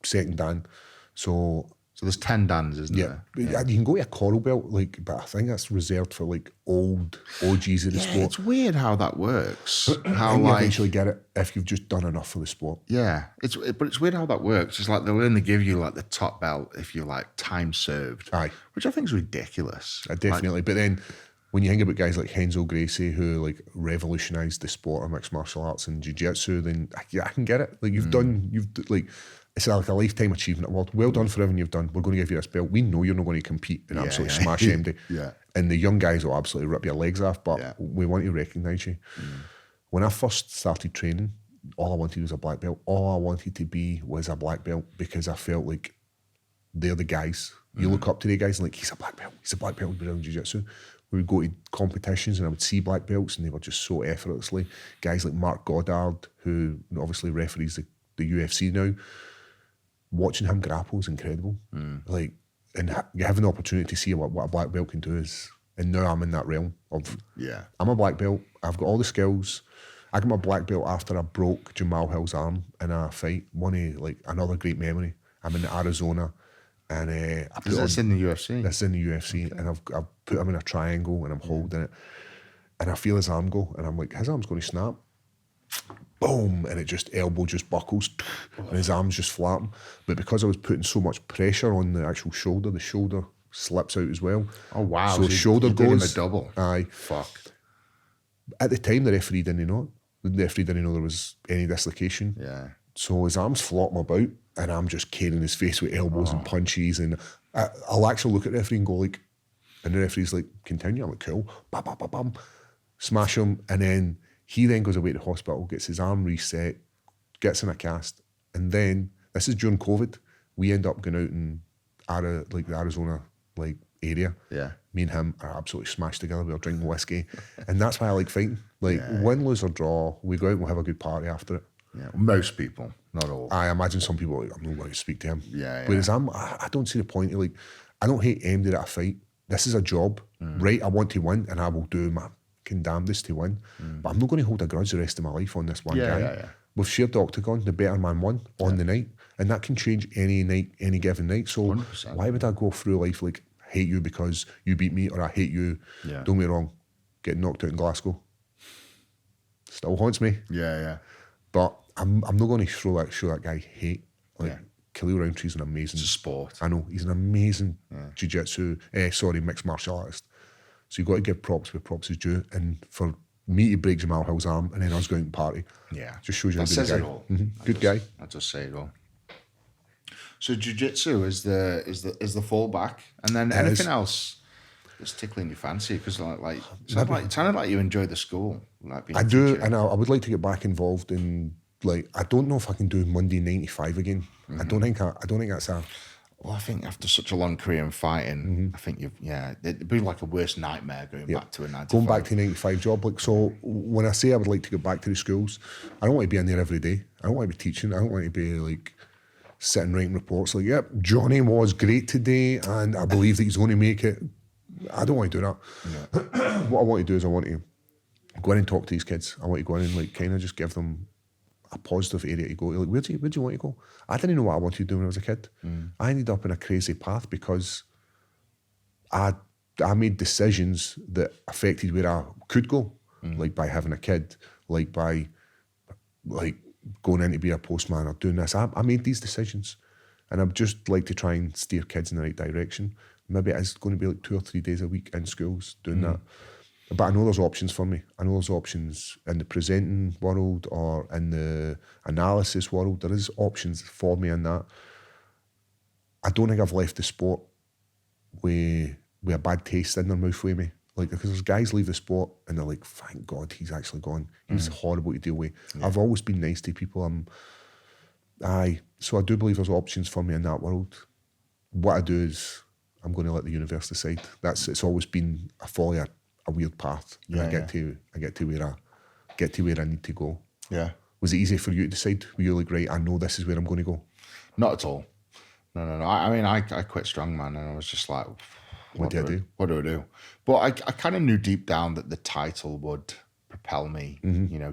second dan. So there's 10 dans, isn't there? Yeah, you can go to a coral belt, like, but I think that's reserved for like old OGs of the sport. It's weird how that works. How you eventually get it if you've just done enough for the sport. Yeah, but it's weird how that works. It's like they'll only give you like the top belt if you're like time served. Aye, which I think is ridiculous. Definitely, but then when you think about guys like Renzo Gracie, who like revolutionised the sport of mixed martial arts and jiu-jitsu, then I can get it. Like you've like. It's like a lifetime achievement award. Well done for everything you've done. We're going to give you this belt. We know you're not going to compete and absolutely smash MD. And the young guys will absolutely rip your legs off, but we want to recognise you. When I first started training, all I wanted was a black belt. All I wanted to be was a black belt, because I felt like they're the guys. You look up to the guys and like, he's a black belt. He's a black belt in Brazilian Jiu-Jitsu. We would go to competitions and I would see black belts and they were just so effortlessly. Guys like Mark Goddard, who obviously referees the UFC now, watching him grapple is incredible. Like, and having the opportunity to see what a black belt can do is, and now I'm in that realm of, I'm a black belt, I've got all the skills. I got my black belt after I broke Jamal Hill's arm in a fight. Another great memory. I'm in Arizona, and that's in the UFC? That's in the UFC, okay. And I've put him in a triangle and I'm holding it, and I feel his arm go, and I'm like, his arm's going to snap. Boom, and elbow just buckles, and his arm's just flapping. But because I was putting so much pressure on the actual shoulder, the shoulder slips out as well. Oh wow! So the shoulder goes. A double. Aye. Fuck. At the time, the referee didn't know. The referee didn't know there was any dislocation. Yeah. So his arm's flopping about, and I'm just carrying his face with elbows and punches, and I'll actually look at the referee and go like, And the referee's like, continue. I'm like, cool. Bam, bam, bam, bam. Smash him. And then he then goes away to hospital, gets his arm reset, gets in a cast. And then, this is during COVID, we end up going out in the Arizona area. Yeah. Me and him are absolutely smashed together. We were drinking whiskey. And that's why I like fighting. Win, lose or draw, we go out and we'll have a good party after it. Yeah, most people, not all. I imagine some people are like, I'm not going to speak to him. Yeah. Whereas I don't see the point of I don't hate anybody at a fight. This is a job, right? I want to win and I will do my damnedest to win. But I'm not going to hold a grudge the rest of my life on this one guy. Yeah. We've shared the octagon, the better man won on the night. And that can change any night, any given night. So 100%. Why would I go through life like, hate you because you beat me, or I hate you, don't get me wrong, getting knocked out in Glasgow still haunts me. Yeah. But I'm not going to show that guy hate. Khalil Rountree's an amazing... It's a sport. I know, he's an amazing mixed martial artist. So you've got to give props where props is due. And for me to break Jamal Hill's arm and then us going to party, just shows you how good says a it guy. all. Good guy. That does say it all. So jiu-jitsu is the fallback, and then anything else that's tickling your fancy, because it sounded like you enjoy the school. I do, and I would like to get back involved in I don't know if I can do Monday 95 again. I don't think that's a. Well, I think after such a long career in fighting, I think it'd be like a worst nightmare going back to a 95. Going back to a 95 job. So when I say I would like to go back to the schools, I don't want to be in there every day. I don't want to be teaching. I don't want to be sitting writing reports yep, Johnny was great today and I believe that he's going to make it. I don't want to do that. Yeah. What I want to do is I want to go in and talk to these kids. I want to go in and kind of just give them a positive area to go. Where do you want to go? I didn't know what I wanted to do when I was a kid. I ended up in a crazy path because I made decisions that affected where I could go, by having a kid, by going in to be a postman or doing this. I made these decisions, and I'd just like to try and steer kids in the right direction. Maybe it's going to be 2 or 3 days a week in schools doing that. But I know there's options for me. I know there's options in the presenting world or in the analysis world. There is options for me in that. I don't think I've left the sport with a bad taste in their mouth with me. Because there's guys leave the sport and they're like, thank God he's actually gone. He was horrible to deal with. Yeah. I've always been nice to people. So I do believe there's options for me in that world. What I do is I'm going to let the universe decide. It's always been a weird path. And I get to where I need to go. Yeah. Was it easy for you to decide? Were you right, I know this is where I'm going to go? Not at all. No. I quit strongman and I was just like, what do I do? What do I do? But I kind of knew deep down that the title would propel me,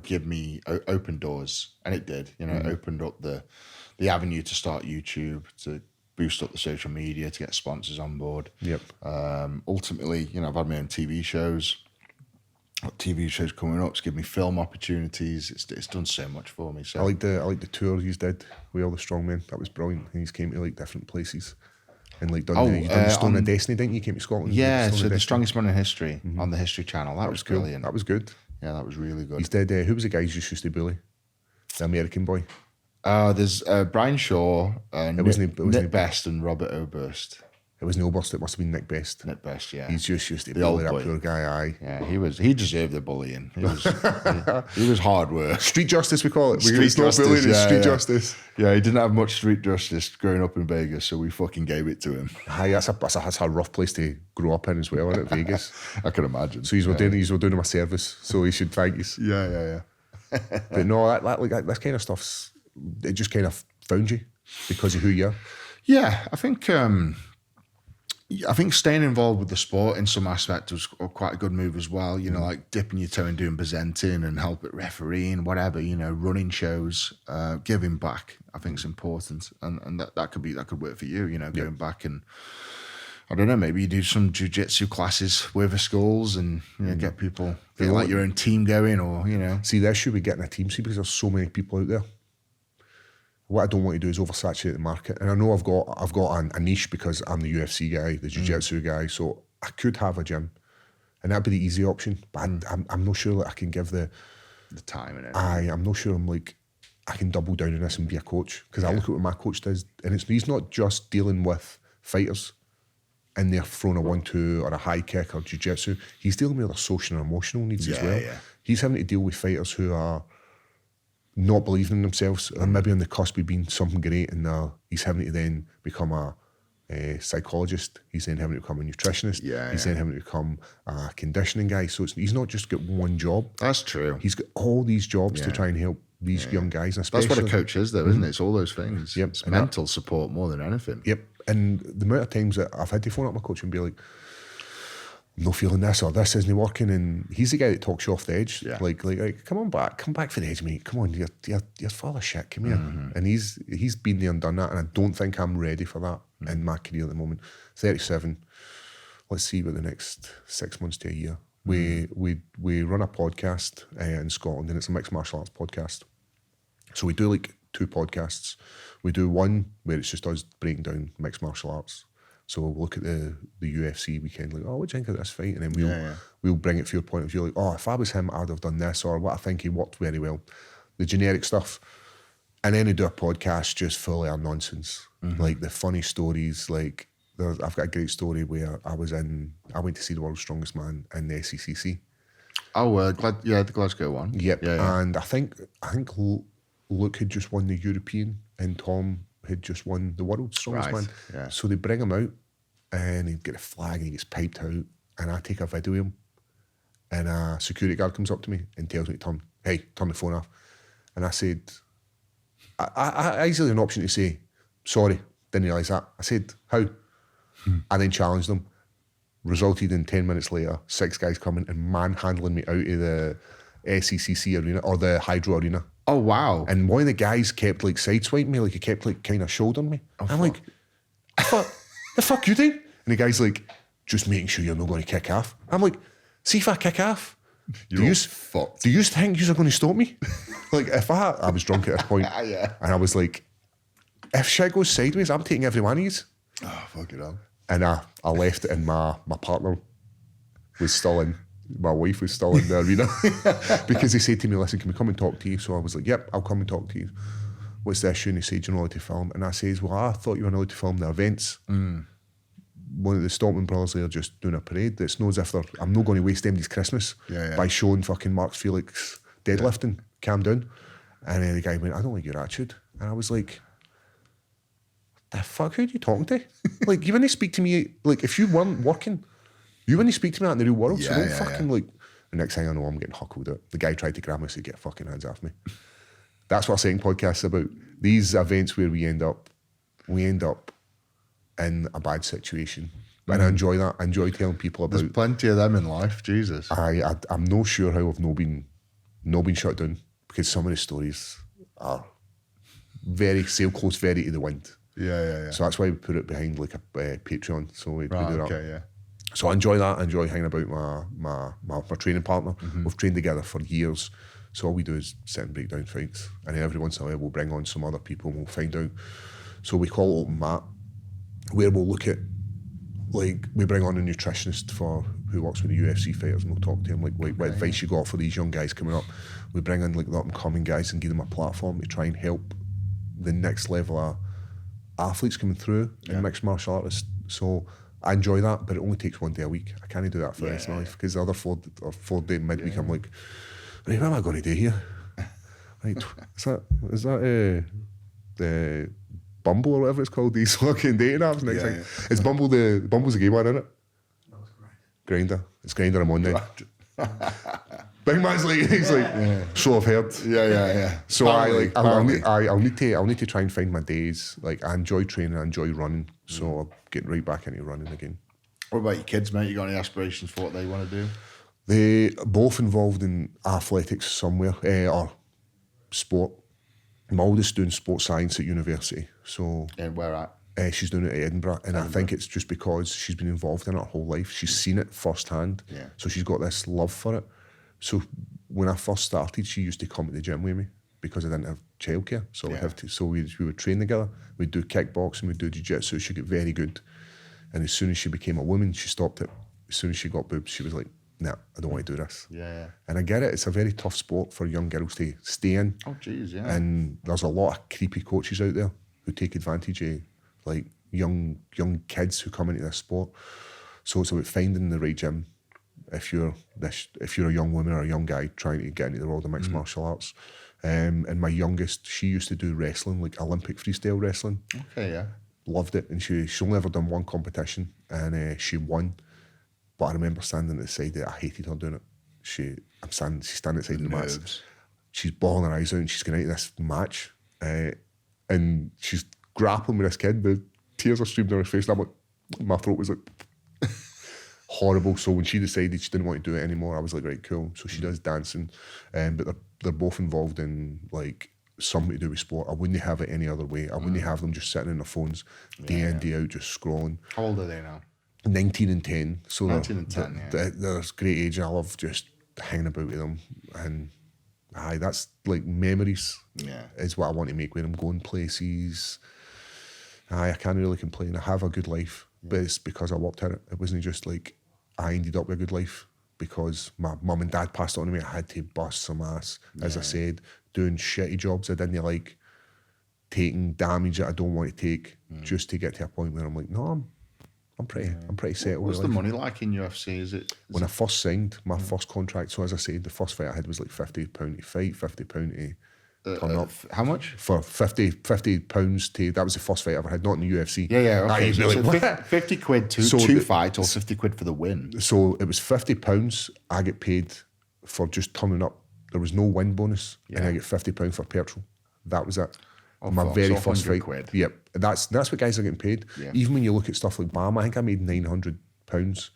give me open doors. And it did, it opened up the avenue to start YouTube, to boost up the social media, to get sponsors on board. Yep. Ultimately, I've had my own TV shows. TV shows coming up, it's given me film opportunities. It's done so much for me. So I like the tour he's did with all the strongmen. That was brilliant. And he's came to different places. And done the Stone of Destiny, didn't you? You came to Scotland. Yeah, so the strongest man in history on the History Channel. That was cool. Brilliant. That was good. Yeah, that was really good. He's dead. Who was the guy who used to bully? The American boy. There's Brian Shaw, Nick Best, and Robert Oberst. It was no Oberst. It must have been Nick Best. Nick Best, yeah. He's just used to bully that poor guy. Aye. Yeah, he deserved the bullying. He was hard work. Street justice, we call it. Street Justice. Yeah, he didn't have much street justice growing up in Vegas, so we fucking gave it to him. Aye, that's a rough place to grow up in as well, isn't it, Vegas? I can imagine. So he's doing him a service, so he should thank us. Yeah. But no, that kind of stuff's, it just kind of found you because of who you are. Yeah, I think staying involved with the sport in some aspect was quite a good move as well. Like dipping your toe and doing presenting and help at refereeing, whatever. Running shows, giving back. I think it's important, and that could work for you. Going back and I don't know, maybe you do some jiu-jitsu classes with the schools and get people feel like your own team going, or See, the issue with getting a team, because there's so many people out there. What I don't want to do is oversaturate the market. And I know I've got a niche because I'm the UFC guy, the Jiu-Jitsu guy, so I could have a gym. And that'd be the easy option. But I'm not sure that I can give the time in it. I'm not sure I can double down on this and be a coach. Because I look at what my coach does, and he's not just dealing with fighters. and they're throwing a 1-2 or a high kick or jiu-jitsu, he's dealing with their social and emotional needs as well. Yeah. He's having to deal with fighters who are not believing in themselves, or maybe on the cusp of being something great, and he's having to then become a psychologist. He's then having to become a nutritionist. He's then having to become a conditioning guy. So he's not just got one job. That's true. He's got all these jobs to try and help these young guys. And That's what a coach is, though, isn't it? It's all those things. Yep. It's mental support more than anything. Yep. And the amount of times that I've had to phone up my coach and be like, I'm not feeling this, or this isn't working, and he's the guy that talks you off the edge. Yeah. Like, come back for the edge, mate. Come on, you're full of shit. Come here. And he's been there and done that, and I don't think I'm ready for that in my career at the moment. 37. Let's see what the next 6 months to a year. We run a podcast in Scotland, and it's a mixed martial arts podcast. So we do like 2 podcasts. We do one where it's just us breaking down mixed martial arts. So we'll look at the UFC weekend, like, what do you think of this fight? And then we'll bring it for your point of view, like, if I was him, I'd have done this, or what I think he worked very well. The generic stuff. And then we do a podcast just full of nonsense, like the funny stories. Like, I've got a great story where I went to see the World's Strongest Man in the SECC. Oh, the Glasgow one. Yep. And I think Luke had just won the European, and Tom had just won the World's Strongest Man. Yeah. So they bring him out, and he'd get a flag, and he gets piped out, and I take a video of him, and a security guard comes up to me and tells me to turn the phone off. And I said, I easily had an option to say, sorry, didn't realise that. I said, how? I then challenged them. Resulted in 10 minutes later, 6 guys coming and manhandling me out of the SECC arena, or the Hydro arena. Oh, wow. And one of the guys kept like sideswiping me, like he kept like kind of shouldering me. I'm like, the fuck you doing? And the guy's like, just making sure you're not going to kick off. I'm like, see if I kick off, do you think you're going to stop me? Like, if I was drunk at this point, and I was like, if shit goes sideways, I'm taking every one of these. Oh, fuck it up. And I left it, and my partner was still in. My wife was still in the arena because he said to me, listen, can we come and talk to you? So I was like, yep, I'll come and talk to you. What's the issue? And he said, you're not allowed to film. And I says, well, I thought you were allowed to film the events. One of the Stockman brothers there just doing a parade. It's not as if I'm not going to waste anybody's Christmas by showing fucking Mark Felix deadlifting. Calm down. And then the guy went, I don't like your attitude. And I was like, the fuck, who are you talking to? Like, you wouldn't speak to me, like, if you weren't working, you wouldn't speak to me out in the real world. So don't fucking, like, the next thing I know, I'm getting huckled out. The guy tried to grab me, so get fucking hands off me. That's what a second podcast's about. These events where we end up in a bad situation. And I enjoy that. I enjoy telling people about. There's plenty of them in life, Jesus. I'm not sure how I've not been shut down, because some of the stories are very sail close, very to the wind. Yeah. So that's why we put it behind like a Patreon. So we do that. Okay, yeah. So I enjoy that. I enjoy hanging about my training partner. We've trained together for years. So all we do is sit and break down fights. And then every once in a while we'll bring on some other people and we'll find out. So we call it open mat, where we'll look at, like, we bring on a nutritionist who works with the UFC fighters, and we'll talk to him like what advice you got for these young guys coming up. We bring in like the up and coming guys and give them a platform to try and help the next level of athletes coming through in mixed martial artists. So I enjoy that, but it only takes one day a week. I can't do that for the rest of my life, because the other 4 day midweek I'm like, right, what am I going to do here? Right, is that the Bumble or whatever it's called, these fucking dating apps next thing? It's Bumble's a gay one, isn't it? No, it's correct. Grinder. It's Grinder I'm on now. Big man's like, he's like, so I've heard. Yeah. So I'll need to try and find my days. Like, I enjoy training, I enjoy running, so I'm getting right back into running again. What about your kids, mate? You got any aspirations for what they want to do? They both involved in athletics somewhere, or sport. My oldest doing sports science at university. So And where at? she's doing it at Edinburgh, and I think it's just because she's been involved in it her whole life. She's seen it firsthand, so she's got this love for it. So when I first started, she used to come to the gym with me because I didn't have childcare. So we would train together. We'd do kickboxing, we'd do jiu-jitsu. She'd get very good. And as soon as she became a woman, she stopped it. As soon as she got boobs, she was like, nah, I don't want to do this. Yeah. And I get it. It's a very tough sport for young girls to stay in. Oh, jeez, yeah. And there's a lot of creepy coaches out there who take advantage of, like, young kids who come into this sport. So it's about finding the right gym. If you're a young woman or a young guy trying to get into the world of mixed martial arts. And my youngest, she used to do wrestling, like Olympic freestyle wrestling. Okay, yeah. Loved it, and she's only ever done one competition, and she won. But I remember standing at the side. I hated her doing it. She's standing outside the mats. She's bawling her eyes out, and she's going into this match, and she's grappling with this kid. The tears are streaming down her face, and I'm like, my throat was like horrible. So when she decided she didn't want to do it anymore, I was like, right, cool. So she does dancing, but they're both involved in like something to do with sport. I wouldn't have it any other way. I wouldn't have them just sitting on their phones day in, day out, just scrolling. How old are they now? 19 and 10. So 19 and 10, yeah. They're great age, and I love just hanging about with them. And that's like memories. Yeah. Is what I want to make with them, going places. I can't really complain. I have a good life, but it's because I worked at it. It wasn't just like I ended up with a good life because my mum and dad passed it on to me. I had to bust some ass, as I said, doing shitty jobs I didn't like, taking damage that I don't want to take just to get to a point where I'm like, no, I'm pretty settled. What's the money like in UFC? Is it when I first signed my first contract? So as I said, the first fight I had was like £50 to fight, £50 to turn up. How much? For £50 to, that was the first fight I ever had, not in the UFC. Yeah. Okay. So So like, 50 quid two fights, or 50 quid for the win. so it was £50. I get paid for just turning up. There was no win bonus, and I get £50 for petrol. That was it. My very first fight. Quid. Yep, that's what guys are getting paid. Yeah. Even when you look at stuff like BAM, I think I made £900,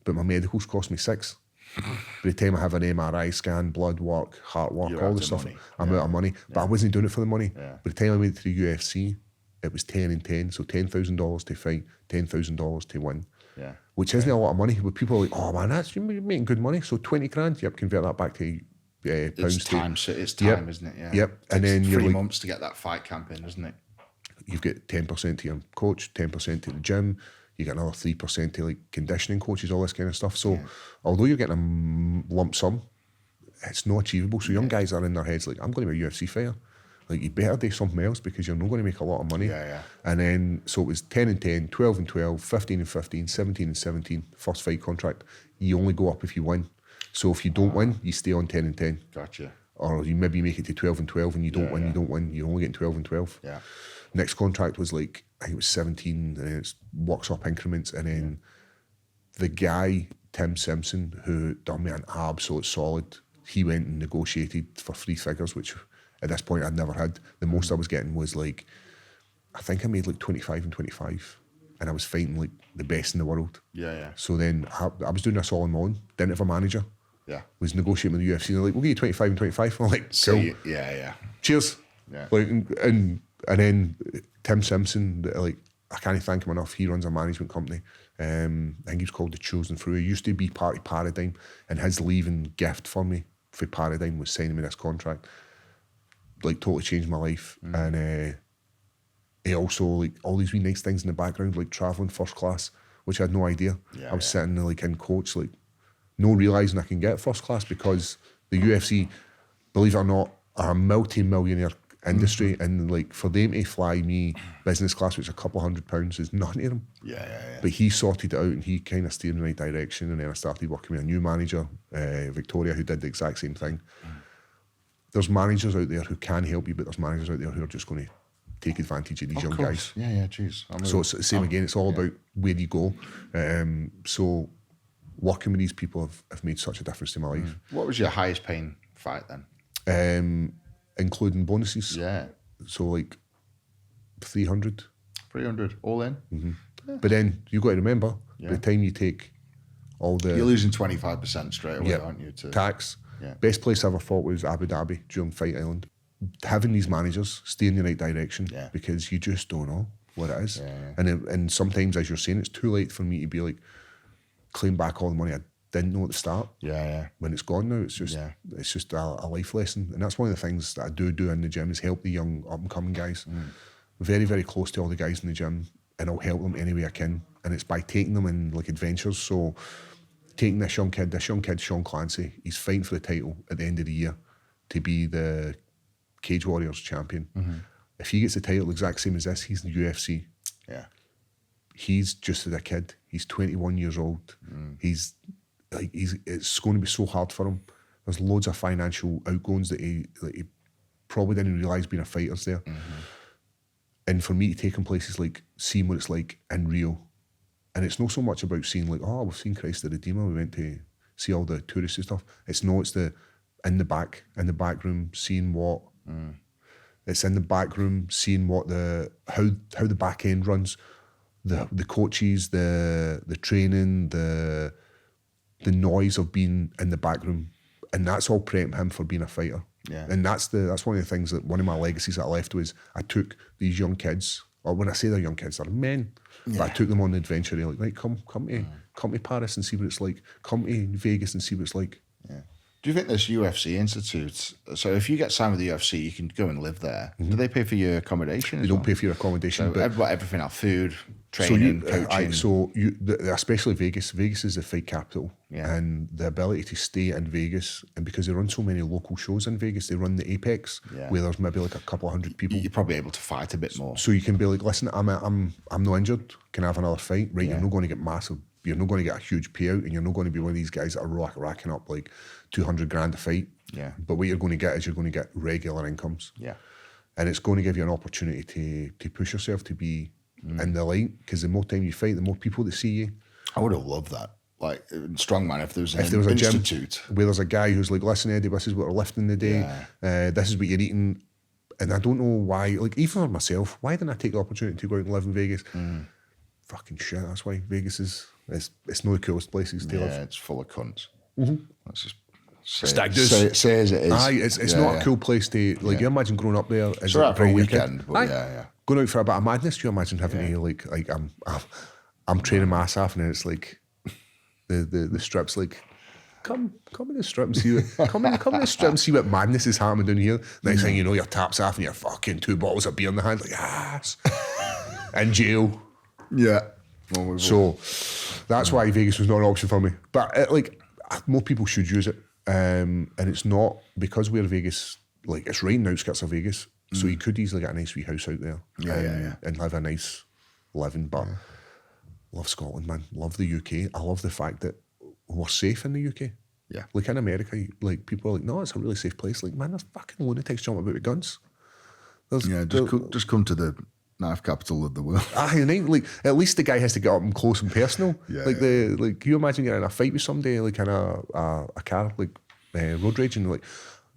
but my medicals cost me £6. By the time I have an MRI scan, blood work, heart work, You're all out the of stuff, money. I'm out of money. But I wasn't doing it for the money. Yeah. By the time I made it to the UFC, it was 10 and 10, so $10,000 to fight, $10,000 to win. Yeah. Which isn't a lot of money, but people are like, oh man, you're making good money. So 20 grand, yep, convert that back to pounds. It's time, Yep. isn't it? Yeah. Yep. And then you're 3 like, months to get that fight camp in, isn't it? you've got 10% to your coach, 10% to the gym, you get another 3% to like conditioning coaches, all this kind of stuff. So although you're getting a lump sum, it's not achievable. So young guys are in their heads like, I'm going to be a UFC fighter. Like, you better do something else because you're not going to make a lot of money. Yeah. And then, so it was 10 and 10, 12 and 12, 15 and 15, 17 and 17, first fight contract. You only go up if you win. So if you don't win, you stay on 10 and 10. Gotcha. Or you maybe make it to 12 and 12 and you don't win, you don't win. You're only getting 12 and 12. Yeah. Next contract was like, I think it was 17, and then it works up increments. And then the guy, Tim Simpson, who done me an absolute solid, he went and negotiated for 3 figures, which at this point I'd never had. The most I was getting was like, I think I made like 25 and 25, and I was fighting like the best in the world. Yeah. So then I was doing this all on my own, didn't have a manager. Yeah. Was negotiating with the UFC, and they're like, we'll give you 25 and 25. I'm like, cool. So yeah. Cheers. Yeah. Like, and then Tim Simpson, like, I can't thank him enough. He runs a management company. I think he's called The Chosen Through. He used to be part of Paradigm, and his leaving gift for me for Paradigm was signing me this contract. Like, totally changed my life. And he also, like, all these wee nice things in the background, like travelling first class, which I had no idea. I was sitting like in coach, like, no realising I can get first class because the UFC, believe it or not, are a multi-millionaire industry, and like for them to fly me business class, which is a couple £100, is nothing to them. Yeah. But he sorted it out, and he kind of steered in the right direction. And then I started working with a new manager, Victoria, who did the exact same thing. There's managers out there who can help you, but there's managers out there who are just going to take advantage of these young guys. Yeah, geez. So it's the same again. It's all about where you go. So working with these people have made such a difference to my life. What was your highest paying fight then? Including bonuses. Yeah. So like 300. 300 all in? But then you got to remember, by the time you take all the You're losing 25% straight away, aren't you? tax. Yeah. Best place I ever fought was Abu Dhabi during Fight Island. Having these managers steer in the right direction because you just don't know what it is. And sometimes, as you're saying, it's too late for me to be like, claim back all the money I didn't know at the start. Yeah. When it's gone now, it's just a life lesson. And that's one of the things that I do in the gym, is help the young up-and-coming guys. Very, very close to all the guys in the gym, and I'll help them any way I can. And it's by taking them in like adventures. So taking this young kid, Sean Clancy, he's fighting for the title at the end of the year to be the Cage Warriors champion. If he gets the title exact same as this, he's in the UFC. Yeah. he's just a kid. He's 21 years old. It's going to be so hard for him. There's loads of financial outgoings that he probably didn't realise being a fighter's there. And for me to take him places like seeing what it's like in Rio, and it's not so much about seeing like, oh, we've seen Christ the Redeemer, we went to see all the touristy stuff. It's the in the back room, seeing what it's in the back room, seeing what how the back end runs, the coaches, the training, the noise of being in the back room, and that's all prepping him for being a fighter. Yeah. And that's one of the things that one of my legacies that I left was I took these young kids, or when I say they're young kids, they're men, but I took them on the adventure. They're like, right, come to Paris and see what it's like. Come to Vegas and see what it's like. Yeah. Do you think this UFC Institute, so if you get signed with the UFC, you can go and live there. Do they pay for your accommodation? They don't pay for your accommodation. So but everything else, food, training, coaching. Especially Vegas. Vegas is the fight capital. Yeah. And the ability to stay in Vegas, and because they run so many local shows in Vegas, they run the Apex, where there's maybe like a couple of hundred people. You're probably able to fight a bit more. So you can be like, listen, I'm not injured. Can I have another fight? Right, you're not going to get massive. You're not going to get a huge payout, and you're not going to be one of these guys that are racking up like 200 grand a fight. Yeah. But what you're going to get is you're going to get regular incomes. Yeah. And it's going to give you an opportunity to push yourself to be in the light, because the more time you fight, the more people that see you. I would have loved that. Like strongman, if there was a institute gym where there's a guy who's like, listen, Eddie, this is what we're lifting today. This is what you're eating. And I don't know why, like even for myself, why didn't I take the opportunity to go out and live in Vegas? Fucking shit, that's why Vegas is, it's not the coolest places to live. Yeah, it's full of cunts. That's just Stag say as it is. Aye, it's not a cool place to, like, you imagine growing up there. It's right for a weekend, but going out for a bit of madness, you imagine having to, like I'm training my ass off, and then it's like, the strip's like, come in the strip and see what, come in the strip and see what madness is happening down here. Next thing you know, your tap's off and you're fucking 2 bottles of beer in the hand, like, yes, in jail. Yeah. So that's why Vegas was not an option for me. But more people should use it. And it's not, because we're Vegas, like it's right in the outskirts of Vegas, so you could easily get a nice wee house out there and have a nice living. But love Scotland, man. Love the UK. I love the fact that we're safe in the UK. Yeah. Like in America, like people are like, no, it's a really safe place. Like, man, there's fucking lunatics jumping about with guns. Just come to the knife capital of the world. Like at least the guy has to get up and close and personal. Can you imagine getting in a fight with somebody like in a car, like road rage, and like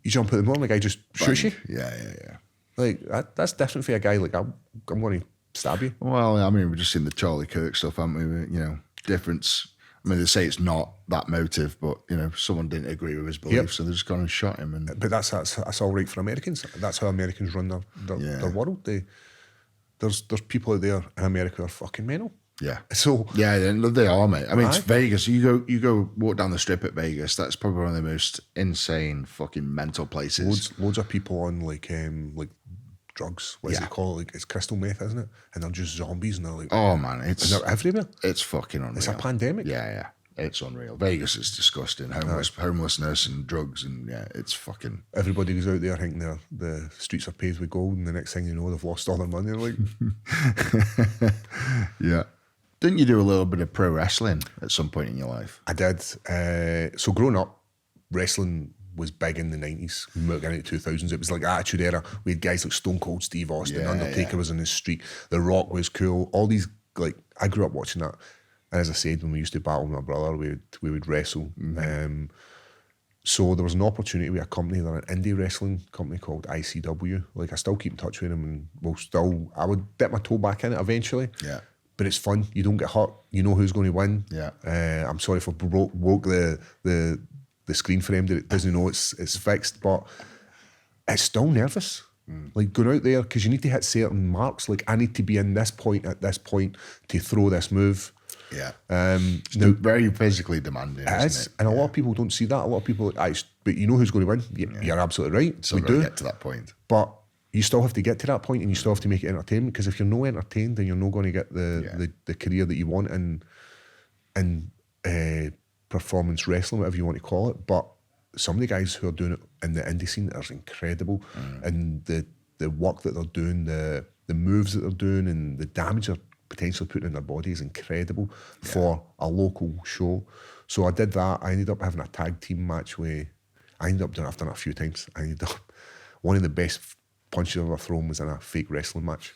you jump at the moment, the guy just shoots you. Yeah. Like that's different for a guy. Like I'm going to stab you. Well, I mean, we've just seen the Charlie Kirk stuff, haven't we? You know, difference. I mean, they say it's not that motive, but you know, someone didn't agree with his beliefs, so they just gone and shot him. But that's all right for Americans. That's how Americans run their world. There's people out there in America who are fucking mental. Yeah. So they are, mate. I mean, it's Vegas. You go walk down the strip at Vegas. That's probably one of the most insane fucking mental places. Loads of people on like drugs. What is it called? Like it's crystal meth, isn't it? And they're just zombies, and they're like, oh man, and they're everywhere. It's fucking unreal. It's a pandemic. Yeah. It's unreal. Vegas is disgusting. Homelessness and drugs, and it's fucking. Everybody goes out there thinking the streets are paved with gold, and the next thing you know, they've lost all their money. Like, yeah. Didn't you do a little bit of pro wrestling at some point in your life? I did. So growing up, wrestling was big in the 90s, getting into the 2000s. It was like Attitude Era. We had guys like Stone Cold Steve Austin, Undertaker was in the street, The Rock was cool. All these, like, I grew up watching that. And as I said, when we used to battle with my brother, we would wrestle. So there was an opportunity with a company, they're an indie wrestling company called ICW. Like, I still keep in touch with them, and I would dip my toe back in it eventually. Yeah. But it's fun. You don't get hurt. You know who's going to win. Yeah. I'm sorry if I broke the screen frame that it doesn't know it's fixed, but it's still nervous. Like going out there, because you need to hit certain marks. Like, I need to be in this point at this point to throw this move. Yeah. Now, very physically demanding. It is. And a lot of people don't see that. A lot of people, but you know who's going to win. You're absolutely right. Still got to get to that point. But you still have to get to that point, and you still have to make it entertaining, because if you're not entertained, then you're not going to get the career that you want in performance wrestling, whatever you want to call it. But some of the guys who are doing it in the indie scene are incredible, and the work that they're doing, the moves that they're doing, and the damage they're potentially putting in their body is incredible for a local show. So I did that. I ended up having a tag team match where I've done it a few times. I ended up, one of the best punches I've ever thrown was in a fake wrestling match.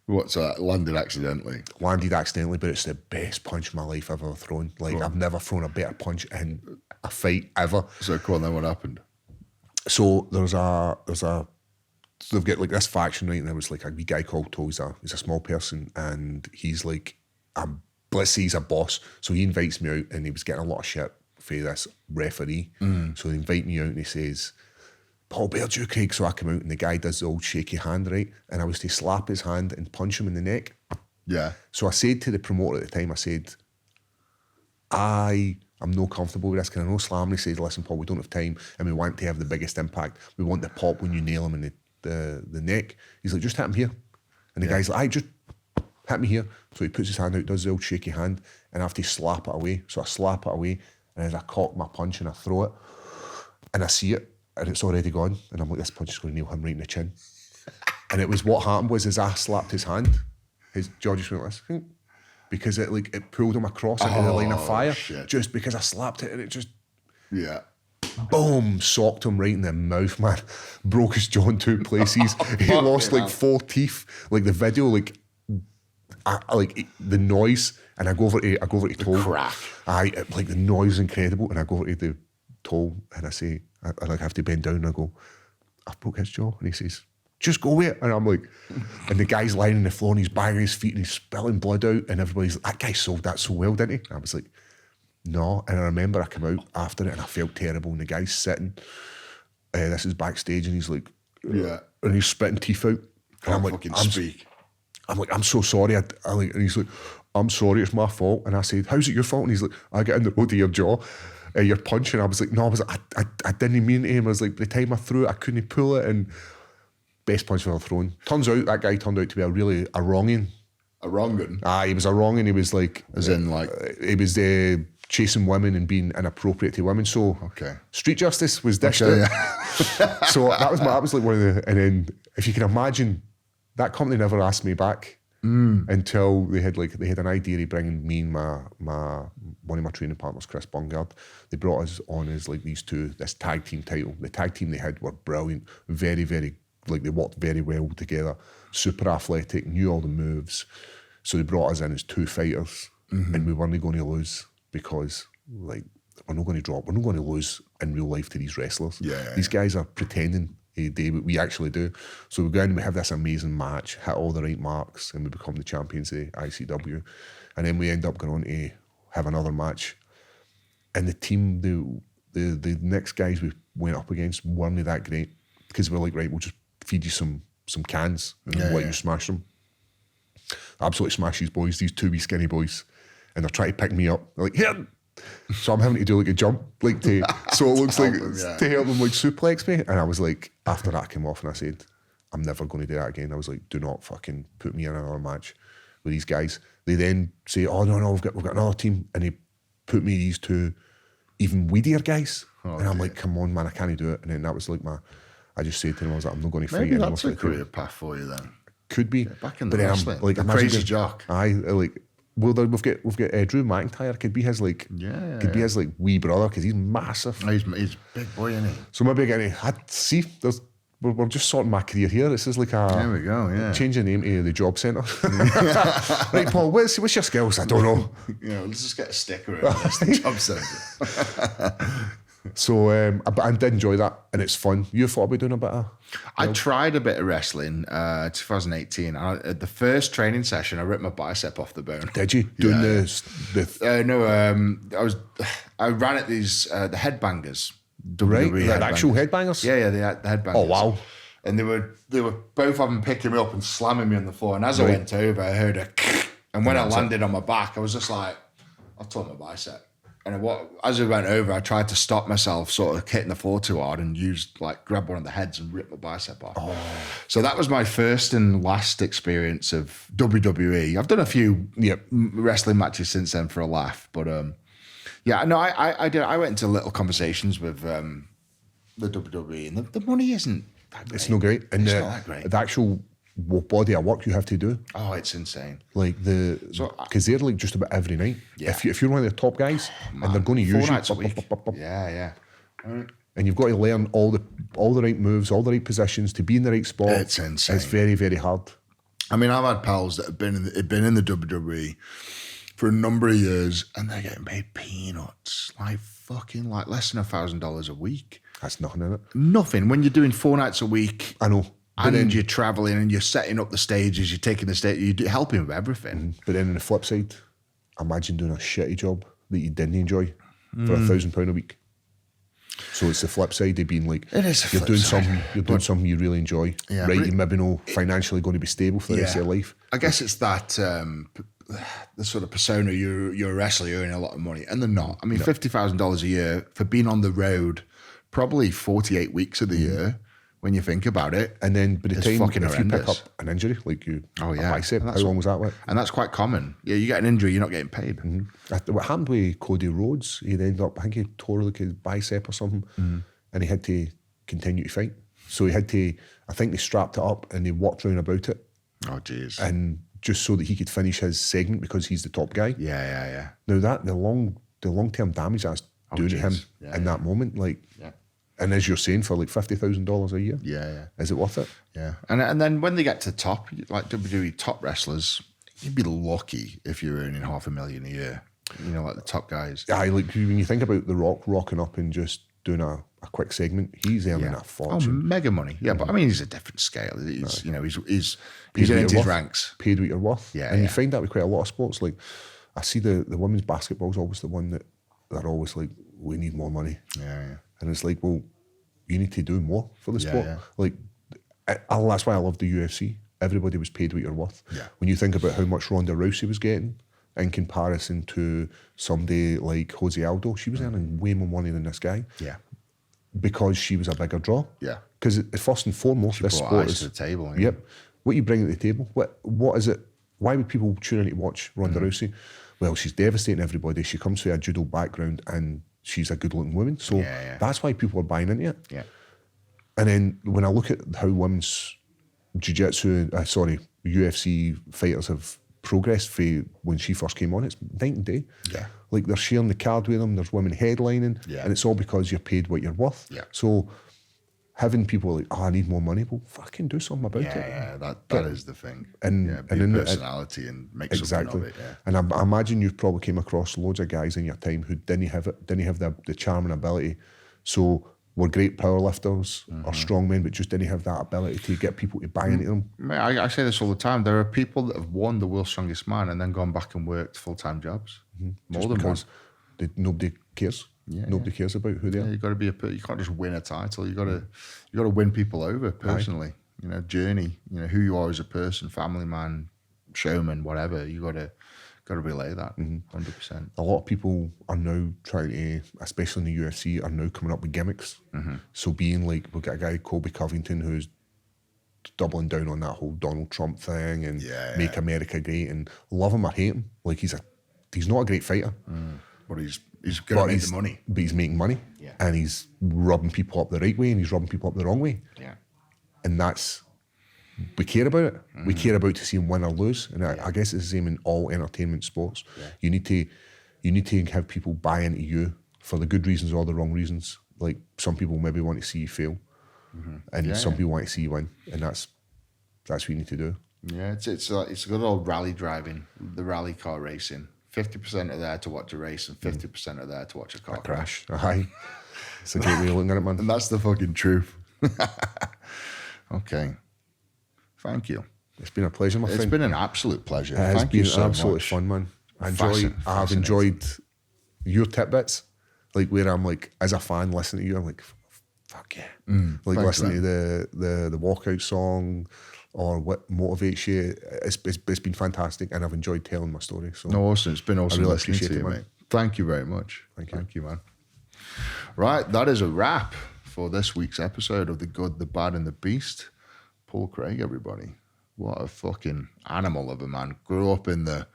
What's that? Landed accidentally? Landed accidentally, but it's the best punch of my life I've ever thrown. Like, I've never thrown a better punch in a fight ever. So go on then, what happened? So so they've got like this faction, right? And there was like a wee guy called Toe. He's a small person, and he's like, let's say he's a boss. So he invites me out, and he was getting a lot of shit for this referee. So they invite me out, and he says, Paul Bearjew Craig. So I come out, and the guy does the old shaky hand, right? And I was to slap his hand and punch him in the neck. Yeah. So I said to the promoter at the time, I said, I'm no comfortable with this. Can I no slam? And he said, listen, Paul, we don't have time, and we want to have the biggest impact. We want the pop when you nail him in the neck. He's like, just hit him here. And the guy's like, just hit me here. So he puts his hand out, does the old shaky hand, and I have to slap it away. So I slap it away, and as I cock my punch and I throw it, and I see it, and it's already gone, and I'm like, this punch is going to nail him right in the chin. And it was, what happened was, as I slapped his hand, his jaw just went like this, because it pulled him across into the line of fire, just because I slapped it, and it just boom, socked him right in the mouth, man. Broke his jaw in 2 places. He lost like 4 teeth. Like the video, like the noise, and I go over to Toe. Crack. Like the noise is incredible, and I go over to the Toe, and I say, I like have to bend down, and I go, I've broke his jaw, and he says, just go with it. And I'm like, and the guy's lying on the floor, and he's banging his feet, and he's spilling blood out, and everybody's like, that guy sold that so well, didn't he? And I was like, no. And I remember I come out after it, and I felt terrible, and the guy's sitting, this is backstage, and he's like, and he's spitting teeth out. And I'm like, I'm so sorry. And he's like, I'm sorry, it's my fault. And I said, how's it your fault? And he's like, I get in the road of your jaw, you're punching. I was like, no, I didn't mean to him. I was like, the time I threw it, I couldn't pull it, and best punch I've ever thrown. Turns out that guy turned out to be a wronging. A wronging? He was a wronging. He was like, as in like, he was chasing women and being inappropriate to women. So street justice was dished out. Yeah. So that was like one of the, and then if you can imagine, that company never asked me back until they had an idea of bringing me and one of my training partners, Chris Bungard. They brought us on as like this tag team title. The tag team they had were brilliant, very, very, like they worked very well together, super athletic, knew all the moves. So they brought us in as 2 fighters, and we weren't going to lose because like we're not going to drop, we're not going to lose in real life to these wrestlers. These guys are pretending they do what we actually do. So we go in and we have this amazing match, hit all the right marks, and we become the champions of the ICW. And then we end up going on to have another match. And the team, the next guys we went up against weren't that great, because we're like, right, we'll just feed you some cans and let you smash them. Absolutely smash these boys, these 2 wee skinny boys, and they're trying to pick me up. They're like, here. So I'm having to do like a jump, like so it looks like to help them like suplex me. And I was like, after that came off, and I said, I'm never going to do that again. I was like, do not fucking put me in another match with these guys. They then say, oh no, we've got another team, and they put me these 2 even weedier guys, and I'm like, come on, man, I can't do it. And then that was like I just said to them, I was like, I'm not going to fight anymore. Maybe that's a career path for you then. Could be. Back in the wrestling, like the crazy jock. Well, we've got Drew McIntyre. Could be his like, be his like wee brother, because he's massive. Oh, he's a big boy, isn't he? So maybe again, we're just sorting my career here. This is like there we go. Change the name to the job centre. Right, Paul, what's your skills? I don't know. Let's just get a sticker out of this job centre. So, but I did enjoy that, and it's fun. You thought about doing a bit of? I tried a bit of wrestling, 2018. At the first training session, I ripped my bicep off the bone. Did you? Doing I ran at these the headbangers. Right, the actual headbangers. Yeah, the headbangers. Oh wow! And they were both of them picking me up and slamming me on the floor. And as I went over, I heard a, and when I landed on my back, I was just like, I tore my bicep. And as I went over, I tried to stop myself sort of hitting the floor too hard and grab one of the heads and rip my bicep off. Oh. So that was my first and last experience of WWE. I've done a few wrestling matches since then for a laugh, but I did. I went into little conversations with the WWE, and the money isn't that great. It's not great. And it's not that great. The actual what body of work you have to do. Oh, it's insane. Like because they're like just about every night. Yeah. If you're one of the top guys and they're going to use 4 nights you, a week. Yeah. and you've got to learn all the right moves, all the right positions to be in the right spot. It's insane. It's very, very hard. I mean, I've had pals that have been in the WWE for a number of years, and they're getting paid peanuts, like less than $1,000 a week. That's nothing in it. Nothing. When you're doing 4 nights a week, I know. and then you're traveling and you're setting up the stages, you're taking the stage, you're helping with everything. But then on the flip side, imagine doing a shitty job that you didn't enjoy for £1,000 a week. So it's the flip side of being like, It is the you're flip doing side. something, something you really enjoy, Yeah, right? but You're maybe not financially going to be stable for the rest of your life. I guess it's that the sort of persona, you're a wrestler, you're earning a lot of money, and they're not. I mean, $50,000 a year for being on the road, probably 48 weeks of the year. When you think about it, And then by the it's time fucking if you pick horrendous. up an injury, like a bicep, And how long was that with? And that's quite common. Yeah, you get an injury, you're not getting paid. What happened with Cody Rhodes? He ended up, I think he tore like his bicep or something, and he had to continue to fight. So he had to, I think they strapped it up and they walked around about it, Oh, jeez. and just so that he could finish his segment because he's the top guy. Yeah. Now that the long term damage that's doing to him Yeah, in that moment, like, and as you're saying, for like $50,000 a year, Yeah. is it worth it? Yeah. And then when they get to the top, like WWE top wrestlers, you'd be lucky if you're earning $500,000 a year. You know, like the top guys. Yeah, like when you think about The Rock rocking up and just doing a quick segment, he's earning a Oh, fortune. mega money. Yeah, but I mean, he's a different scale. He's, you know, he's Paid getting what into you're his worth. ranks. Paid what you're worth. Yeah, and you yeah. find that with quite a lot of sports. Like, I see the women's basketball's always the one that they're always like, we need more money. Yeah. And it's like, well, you need to do more for the sport. yeah. Like, that's why I love the UFC. Everybody was paid what you're worth. Yeah. When you think about how much Ronda Rousey was getting in comparison to somebody like Jose Aldo, she was earning way more money than this guy. Yeah. Because she was a bigger draw. Yeah. Because first and foremost, this brought sport eyes is to the table. Yep. What you bring at the table. What is it? Why would people tune in to watch Ronda Rousey? Well, she's devastating everybody. She comes from a judo background and she's a good-looking woman. So that's why people are buying into it. Yeah. And then when I look at how women's jiu-jitsu, UFC fighters have progressed for when she first came on, it's night and day. Yeah. Like they're sharing the card with them, there's women headlining, Yeah. and it's all because you're paid what you're worth. Yeah. So having people like, I need more money, well, fucking do something about it. Yeah, that is the thing. And- be and in the- personality and make Exactly. something of it. Yeah. And I imagine you've probably came across loads of guys in your time who didn't have the charm and ability. So were great powerlifters or strongmen, but just didn't have that ability to get people to buy into them. Mate, I say this all the time. There are people that have won the World's Strongest Man and then gone back and worked full-time jobs. More Just than one. because nobody cares. Nobody cares about who they Yeah, are. you got to be you can't just win a title. You got to win people over personally. You know, journey. You know who you are as a person, family man, showman, whatever. You got to relay that 100%. A lot of people are now trying to, especially in the UFC, are now coming up with gimmicks. So being like, we've got a guy, Colby Covington, who's doubling down on that whole Donald Trump thing and make America great, and love him or hate him. Like he's not a great fighter. But he's going to make the money. But he's making money. Yeah. And he's rubbing people up the right way and he's rubbing people up the wrong way. Yeah. And we care about it. We care about to see him win or lose. And I guess it's the same in all entertainment sports. Yeah. You need to have people buy into you for the good reasons or the wrong reasons. Like some people maybe want to see you fail. And some people want to see you win. And that's what you need to do. Yeah, it's a good old rally driving, the rally car racing. 50% are there to watch a race and 50% are there to watch a car crash. Aye. It's a great way of looking at it, man. And that's the fucking truth. Okay. Thank you. It's been a pleasure, my friend. It's been an absolute pleasure. It has Thank been you so absolutely much. fun, man. I've Fascinating. enjoyed your tidbits, like where I'm like, as a fan, listening to you, I'm like, fuck yeah. Like thanks, listening to the walkout song or what motivates you. It's been fantastic, and I've enjoyed telling my story. So No, awesome. It's been awesome really listening appreciate to it, you, man. mate. Thank you very much. Thank you. man. Right, that is a wrap for this week's episode of The Good, The Bad and The Beast. Paul Craig, everybody. What a fucking animal of a man. Grew up in the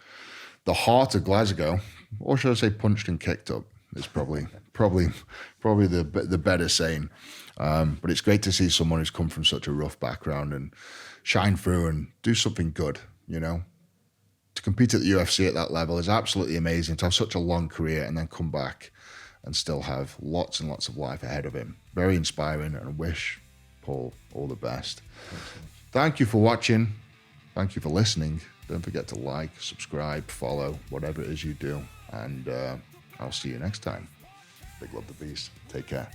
heart of Glasgow, or should I say punched and kicked up It's probably the better saying. But it's great to see someone who's come from such a rough background and shine through and do something good, you know. To compete at the UFC at that level is absolutely amazing. To have such a long career and then come back and still have lots and lots of life ahead of him. Very inspiring, and I wish Paul all the best. Thank you for watching. Thank you for listening. Don't forget to like, subscribe, follow, whatever it is you do. And I'll see you next time. Big love the beast. Take care.